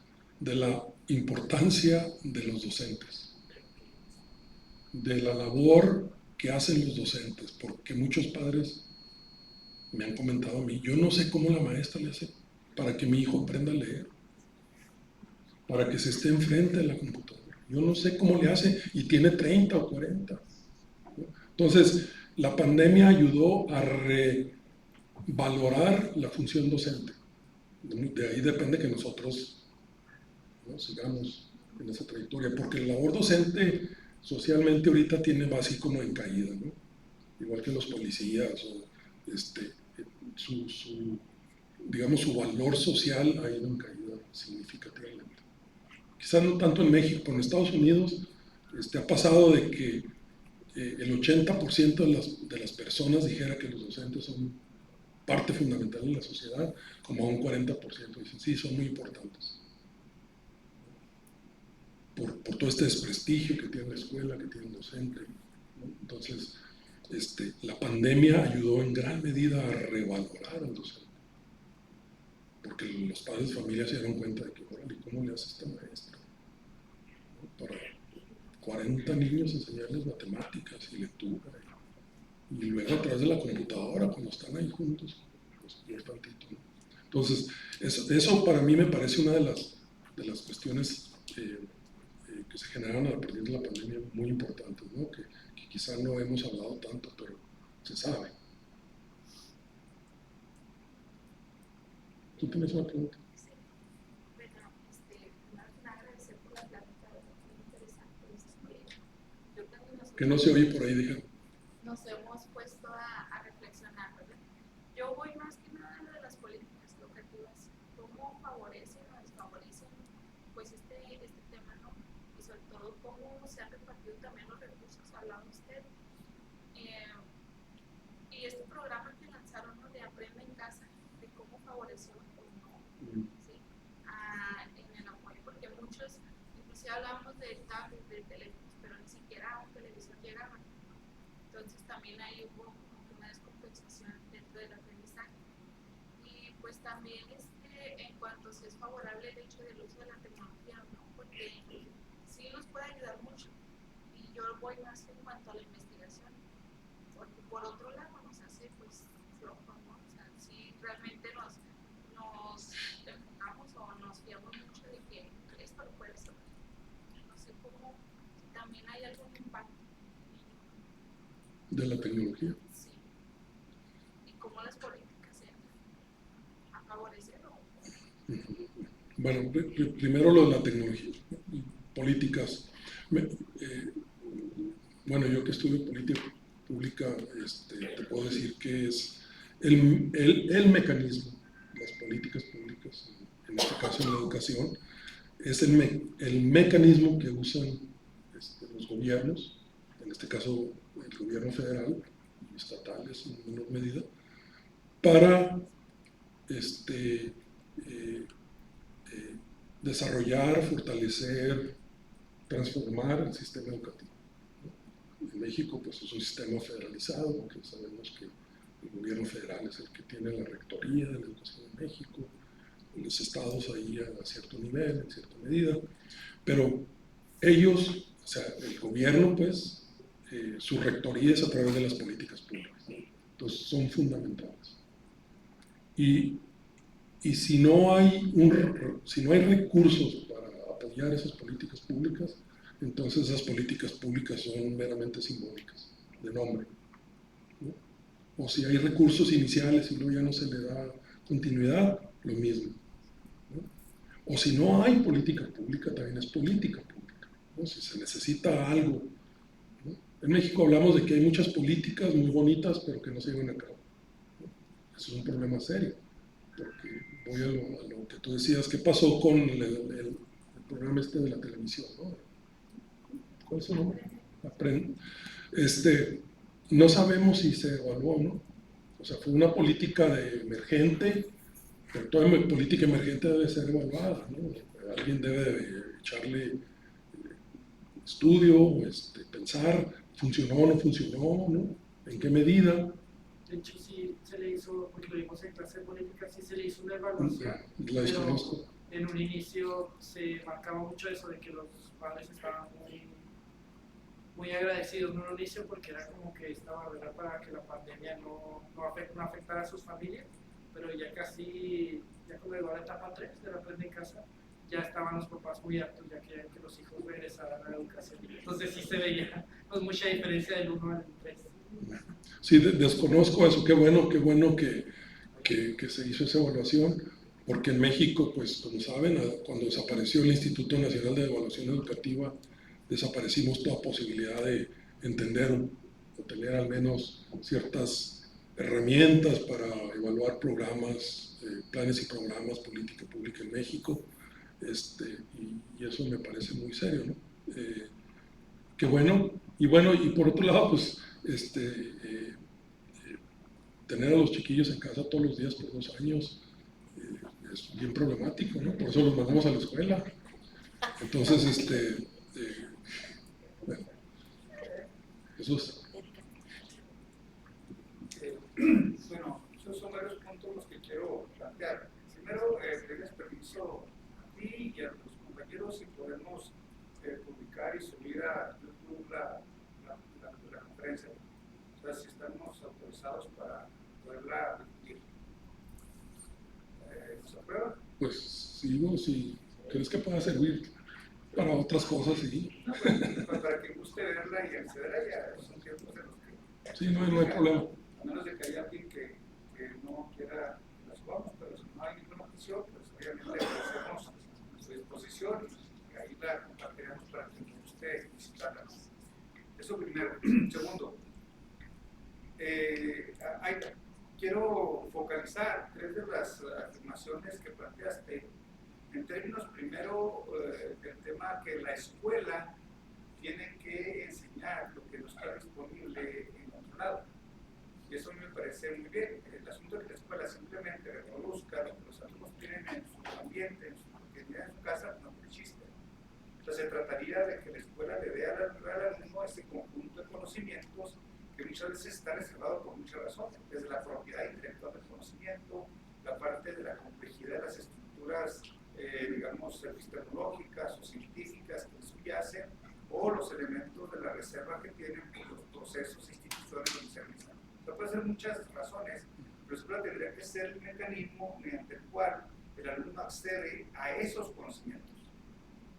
de la importancia de los docentes, de la labor que hacen los docentes, porque muchos padres me han comentado a mí, yo no sé cómo la maestra le hace para que mi hijo aprenda a leer, para que se esté enfrente de la computadora. Yo no sé cómo le hace y tiene 30 o 40. ¿No? Entonces, la pandemia ayudó a revalorar la función docente. De ahí depende que nosotros, ¿no?, sigamos en esa trayectoria, porque la labor docente socialmente ahorita va así como en caída, ¿no? Igual que los policías, o digamos, su valor social ha ido en caída significativamente. Quizás no tanto en México, pero en Estados Unidos ha pasado de que el 80% de las personas dijera que los docentes son parte fundamental de la sociedad, como a un 40% dicen, sí, son muy importantes. Por todo este desprestigio que tiene la escuela, que tiene el docente, ¿no? Entonces, la pandemia ayudó en gran medida a revalorar al docente. Porque los padres de familia se dieron cuenta de que, órale, ¿cómo le hace esta maestra? ¿No? Para 40 niños enseñarles matemáticas y lectura. Y luego a través de la computadora, cuando están ahí juntos, pues tantito, ¿no? Entonces, eso para mí me parece una de las cuestiones que se generaron a partir de la pandemia muy importantes, ¿no? Que quizá no hemos hablado tanto, pero se sabe. ¿Tú tienes una pregunta? Sí. Bueno, más que nada agradecer por la plática, muy interesante. Que no se oye por ahí, dijeron. Nos hemos puesto a reflexionar, ¿verdad? Yo voy más que nada a lo de las políticas educativas, cómo favorecen o desfavorecen pues este tema, ¿no? Y sobre todo cómo se han repartido también los recursos, hablaba usted. Y este programa que lanzaron, ¿no?, de Aprende en Casa, de cómo favoreció o no, ¿sí? En el apoyo, porque muchos, inclusive hablamos de tablets, de teléfonos, pero ni siquiera a un televisor llegaban. Entonces también ahí hubo una descompensación dentro del aprendizaje. Y pues también en cuanto se es favorable el hecho del uso de la tecnología, ¿no? Porque sí nos puede ayudar mucho. Y yo voy más en cuanto a la investigación, porque por otro lado nos hace pues flojo, ¿no? O sea, si realmente nos enfocamos o nos fiamos mucho de que esto lo puede ser. No sé cómo también hay algún impacto De la tecnología. sí. Y cómo las políticas entran a favorecer o... Bueno, primero lo de la tecnología, políticas. Bueno, yo que estudio política pública, te puedo decir que es el mecanismo, las políticas públicas, en este caso en la educación, es el mecanismo que usan los gobiernos, en este caso el gobierno federal y estatales en menor medida, para desarrollar, fortalecer, transformar el sistema educativo, ¿no? En México pues es un sistema federalizado, porque sabemos que el gobierno federal es el que tiene la rectoría de la educación en México, los estados ahí a cierto nivel, en cierta medida, pero ellos, o sea, el gobierno pues, su rectoría es a través de las políticas públicas, ¿no? Entonces son fundamentales. Y si no hay recursos para apoyar esas políticas públicas, entonces esas políticas públicas son meramente simbólicas, de nombre, ¿no? O si hay recursos iniciales y luego ya no se le da continuidad, lo mismo, ¿no? O si no hay política pública, también es política pública, ¿no? Si se necesita algo, ¿no? En México hablamos de que hay muchas políticas muy bonitas, pero que no se llevan a cabo, ¿no? Eso es un problema serio, porque voy a lo que tú decías, ¿qué pasó con el programa de la televisión, ¿no? ¿Cuál es su nombre? No sabemos si se evaluó, ¿no? O sea, fue una política emergente, pero toda política emergente debe ser evaluada, ¿no? Alguien debe echarle estudio, pensar, ¿funcionó o no funcionó, ¿no? ¿En qué medida? De hecho, sí se le hizo, porque lo vimos en clase de política, sí se le hizo una evaluación. La desconozco. En un inicio se marcaba mucho eso de que los padres estaban muy agradecidos en un inicio porque era como que esta barrera para que la pandemia no afectara a sus familias, pero ya casi, ya como llegó a la etapa 3 de la Aprende en Casa, ya estaban los papás muy hartos, ya querían que los hijos regresaran a la educación. Entonces sí se veía pues, mucha diferencia del 1 al 3. Sí, desconozco eso, qué bueno que se hizo esa evaluación, porque en México, pues como saben, cuando desapareció el Instituto Nacional de Evaluación Educativa, desaparecimos toda posibilidad de entender o tener al menos ciertas herramientas para evaluar programas, planes y programas, política pública en México, y eso me parece muy serio, ¿no? Qué bueno. Y bueno, y por otro lado, pues, tener a los chiquillos en casa todos los días por 2 años es bien problemático, ¿no? Por eso los mandamos a la escuela. Entonces, bueno, Jesús. Bueno, esos son varios puntos los que quiero plantear. Primero, pedirles permiso a ti y a los compañeros si podemos publicar y subir a YouTube la conferencia. O sea, si estamos autorizados para poderla discutir. ¿Se aprueba? Pues sí, no, si crees que pueda servir para otras cosas, sí. No, pues, para quien guste verla y acceder a ella, son tiempos de los que... Sí, no hay problema. A menos de que haya alguien que no quiera que la subamos, pero si no hay ninguna petición, pues obviamente hacemos a su disposición y ahí la compartiremos para quien guste visitarla. Eso primero. Segundo, quiero focalizar 3 de las afirmaciones que planteaste en términos primero del tema que la escuela tiene que enseñar lo que no está disponible en otro lado. Y eso me parece muy bien. El asunto de que la escuela simplemente reproduzca lo que los alumnos tienen en su ambiente, en su cotidianidad, en su casa, no existe. Entonces se trataría de que la escuela le dé al alumno ese conjunto de conocimientos que muchas veces está reservado por muchas razones, desde la propiedad intelectual del conocimiento, la parte de la complejidad de las estructuras, digamos, epistemológicas o científicas que subyacen, o los elementos de la reserva que tienen por los procesos e instituciones donde se realizan. Esto puede ser muchas razones, pero la escuela tendría que ser el mecanismo mediante el cual el alumno accede a esos conocimientos.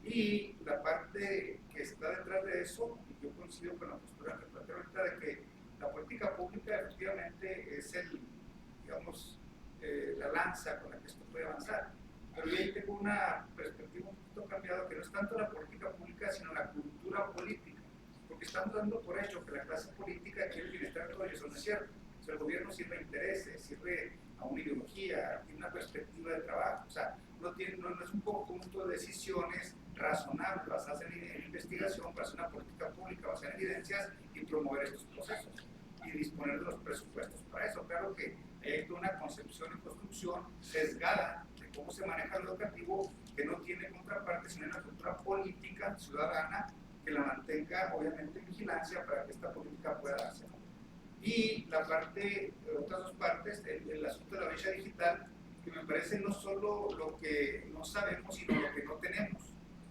Y la parte que está detrás de eso, yo coincido con la postura que plantea ahorita de que la política pública efectivamente es digamos, la lanza con la que esto puede avanzar. Pero yo ahí tengo una perspectiva un poquito cambiada, que no es tanto la política pública, sino la cultura política. Porque estamos dando por hecho que la clase política quiere el bienestar de todos, y eso no es cierto. O sea, el gobierno sirve a intereses, sirve a una ideología, tiene una perspectiva de trabajo. O sea, no es un conjunto de decisiones razonables basadas en investigación para hacer una política pública basada en evidencias y promover estos procesos y disponer de los presupuestos para eso. Claro que hay toda una concepción y construcción sesgada de cómo se maneja lo educativo, que no tiene contraparte, sino una cultura política ciudadana que la mantenga obviamente en vigilancia para que esta política pueda darse. Y la parte, otras 2 partes, el asunto de la brecha digital, que me parece no solo lo que no sabemos, sino lo que no tenemos,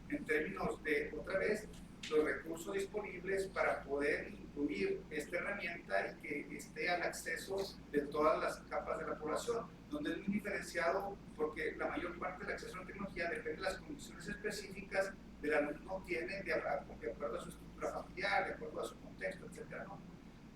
en términos de, otra vez, los recursos disponibles para poder incluir esta herramienta y que esté al acceso de todas las capas de la población, donde es muy diferenciado porque la mayor parte del acceso a la tecnología depende de las condiciones específicas del alumno tiene de acuerdo a su estructura familiar, de acuerdo a su contexto, etc. ¿no?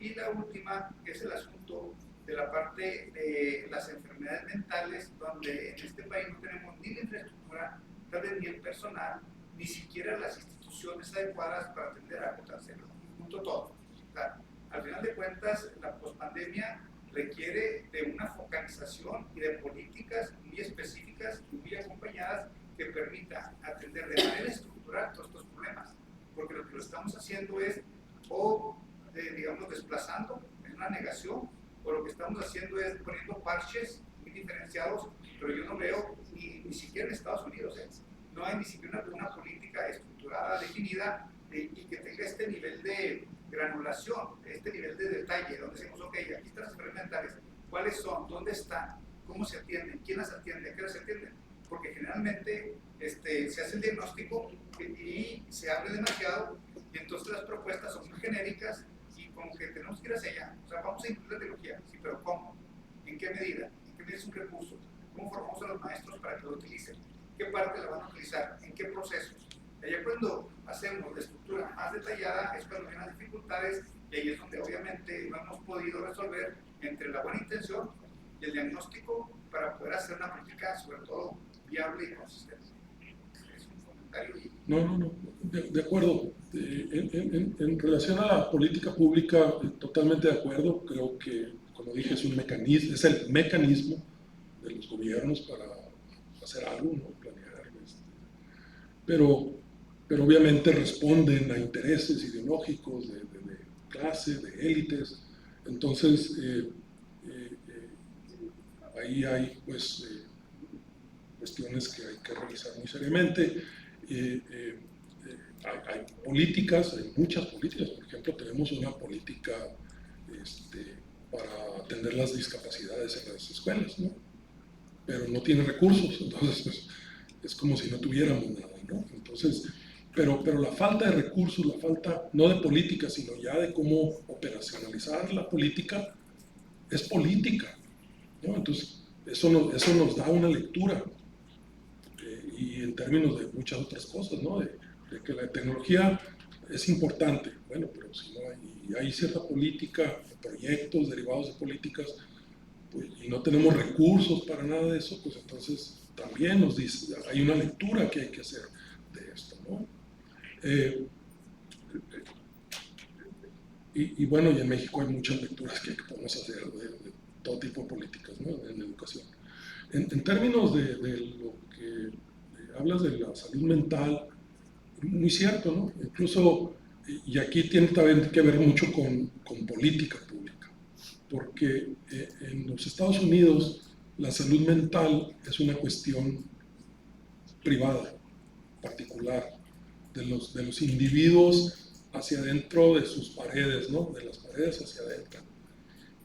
Y la última es el asunto de la parte de las enfermedades mentales, donde en este país no tenemos ni la infraestructura, tal vez ni el personal, ni siquiera las instituciones adecuadas para atender a potenciarlo, junto todo. O sea, al final de cuentas, la pospandemia requiere de una focalización y de políticas muy específicas y muy acompañadas que permita atender de manera estructural todos estos problemas, porque lo que lo estamos haciendo es digamos, desplazando en una negación, o lo que estamos haciendo es poniendo parches muy diferenciados, pero yo no veo ni siquiera en Estados Unidos, no hay ni siquiera una política estructurada, definida, y que tenga este nivel de granulación, este nivel de detalle, donde decimos, ok, aquí están las enfermedades mentales, ¿cuáles son? ¿Dónde están? ¿Cómo se atienden? ¿Quién las atiende? ¿A qué las atienden? Porque generalmente se hace el diagnóstico y se abre demasiado, y entonces las propuestas son muy genéricas y como que tenemos que ir hacia allá. O sea, vamos a incluir la tecnología, sí, pero ¿cómo? ¿En qué medida? ¿En qué medida es un recurso? ¿Cómo formamos a los maestros para que lo utilicen? ¿Qué parte la van a utilizar? ¿En qué procesos? Allá cuando hacemos la estructura más detallada es cuando vienen las dificultades, y ahí es donde obviamente no hemos podido resolver entre la buena intención y el diagnóstico para poder hacer una política sobre todo viable y consistente. Es un comentario. No, de acuerdo. En relación a la política pública, totalmente de acuerdo. Creo que, como dije, es un mecanismo, es el mecanismo de los gobiernos para hacer algo, ¿no? Planear. Pero obviamente responden a intereses ideológicos de clase, de élites. Entonces, ahí hay pues cuestiones que hay que revisar muy seriamente. Hay políticas, hay muchas políticas. Por ejemplo, tenemos una política para atender las discapacidades en las escuelas, ¿no? Pero no tiene recursos, entonces pues, es como si no tuviéramos nada, ¿no? Entonces, pero la falta de recursos, la falta no de política, sino ya de cómo operacionalizar la política, es política, ¿no? Entonces, eso nos da una lectura, y en términos de muchas otras cosas, ¿no? De que la tecnología es importante, bueno, pero si no hay cierta política, proyectos derivados de políticas, pues, y no tenemos recursos para nada de eso, pues entonces también nos dice, hay una lectura que hay que hacer de esto, ¿no? Y bueno, y en México hay muchas lecturas que podemos hacer de todo tipo de políticas, ¿no? En educación. En términos de lo que hablas de la salud mental, muy cierto, ¿no? Incluso, y aquí tiene también que ver mucho con política pública, porque en los Estados Unidos la salud mental es una cuestión privada, particular, de los individuos hacia adentro de sus paredes, ¿no? De las paredes hacia adentro.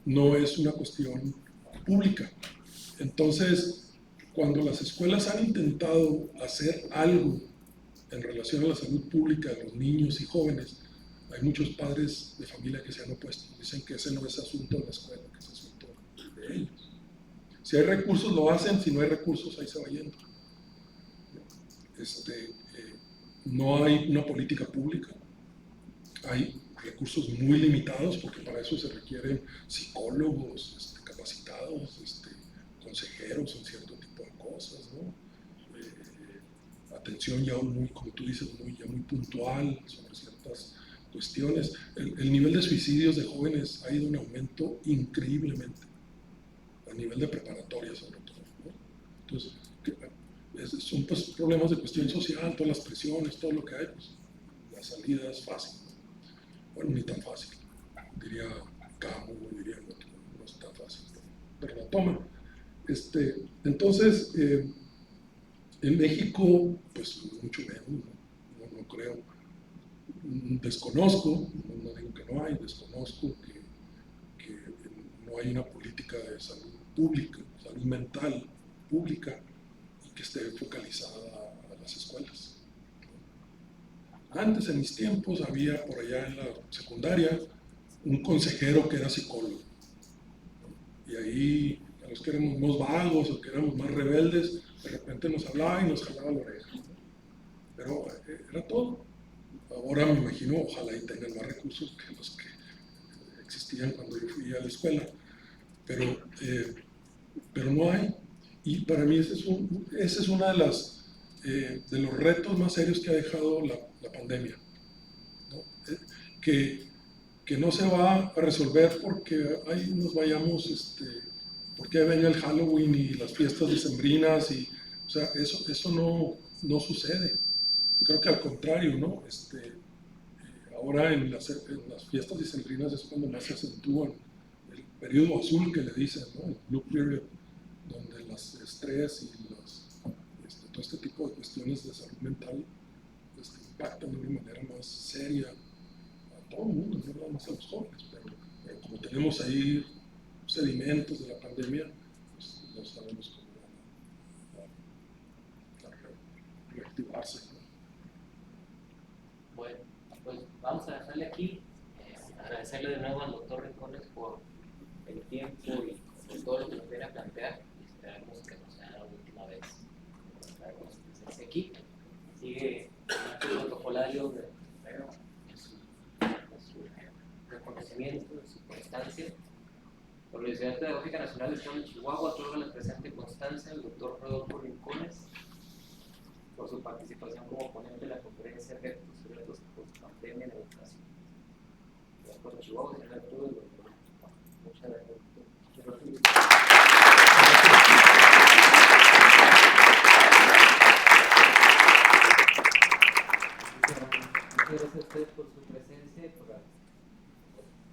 No es una cuestión pública. Entonces, cuando las escuelas han intentado hacer algo en relación a la salud pública de los niños y jóvenes, hay muchos padres de familia que se han opuesto. Dicen que ese no es asunto de la escuela, que es asunto de ellos. Si hay recursos lo hacen, si no hay recursos ahí se va yendo. No hay una política pública, hay recursos muy limitados porque para eso se requieren psicólogos capacitados, consejeros en cierto tipo de cosas, ¿no? Atención ya muy, como tú dices, ya muy puntual sobre ciertas cuestiones. El nivel de suicidios de jóvenes ha ido en aumento increíblemente, a nivel de preparatoria sobre todo, ¿no? Entonces, son pues, problemas de cuestión social, todas las presiones, todo lo que hay, pues la salida es fácil, ¿no? Bueno, ni tan fácil, diría Camus, diría no es tan fácil, pero la toman. Entonces, en México, pues mucho menos, no creo. Desconozco, no digo que no hay, desconozco que no hay una política de salud pública, salud mental pública, y que esté focalizada a las escuelas. Antes, en mis tiempos, había por allá en la secundaria un consejero que era psicólogo. Y ahí, a los que éramos más vagos o que éramos más rebeldes, de repente nos hablaba y nos jalaba la oreja, ¿no? Pero era todo. Ahora me imagino, ojalá y tengan más recursos que los que existían cuando yo fui a la escuela, pero no hay. Y para mí ese es uno de los retos más serios que ha dejado la pandemia, ¿no? Que no se va a resolver porque ahí nos vayamos, porque venga el Halloween y las fiestas decembrinas, o sea, eso no sucede. Creo que al contrario, ¿no? Ahora en las fiestas decembrinas es cuando más se acentúan el periodo azul que le dicen, ¿no? El blue period, donde las estrés y todo este tipo de cuestiones de salud mental impactan de una manera más seria a todo el mundo, no nada más a los jóvenes, pero como tenemos ahí sedimentos de la pandemia, pues no sabemos cómo van a reactivarse, ¿no? Bueno, pues vamos a dejarle aquí. Agradecerle de nuevo al doctor Rincones por el tiempo y por todo lo que nos viene a plantear. Esperamos que no sea la última vez que traemos presencia aquí. Sigue el protocolario de su reconocimiento, de su constancia. La Universidad Pedagógica Nacional del Estado de Chihuahua otorga la presente constancia al doctor Rodolfo Rincones por su participación como ponente de la conferencia Efectos y Retos Post-Pandemia en Educación. Por Chihuahua, señor Arturo, muchas gracias. Muchas gracias a ustedes por su presencia y por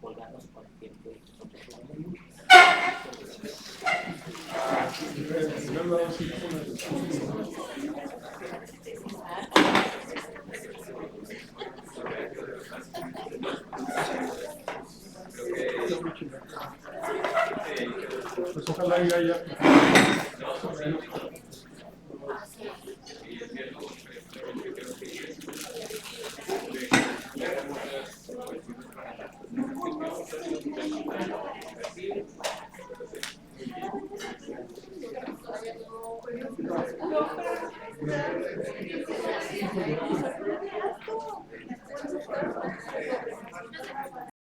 colgarnos con el tiempo. Pues ojalá y haya. No,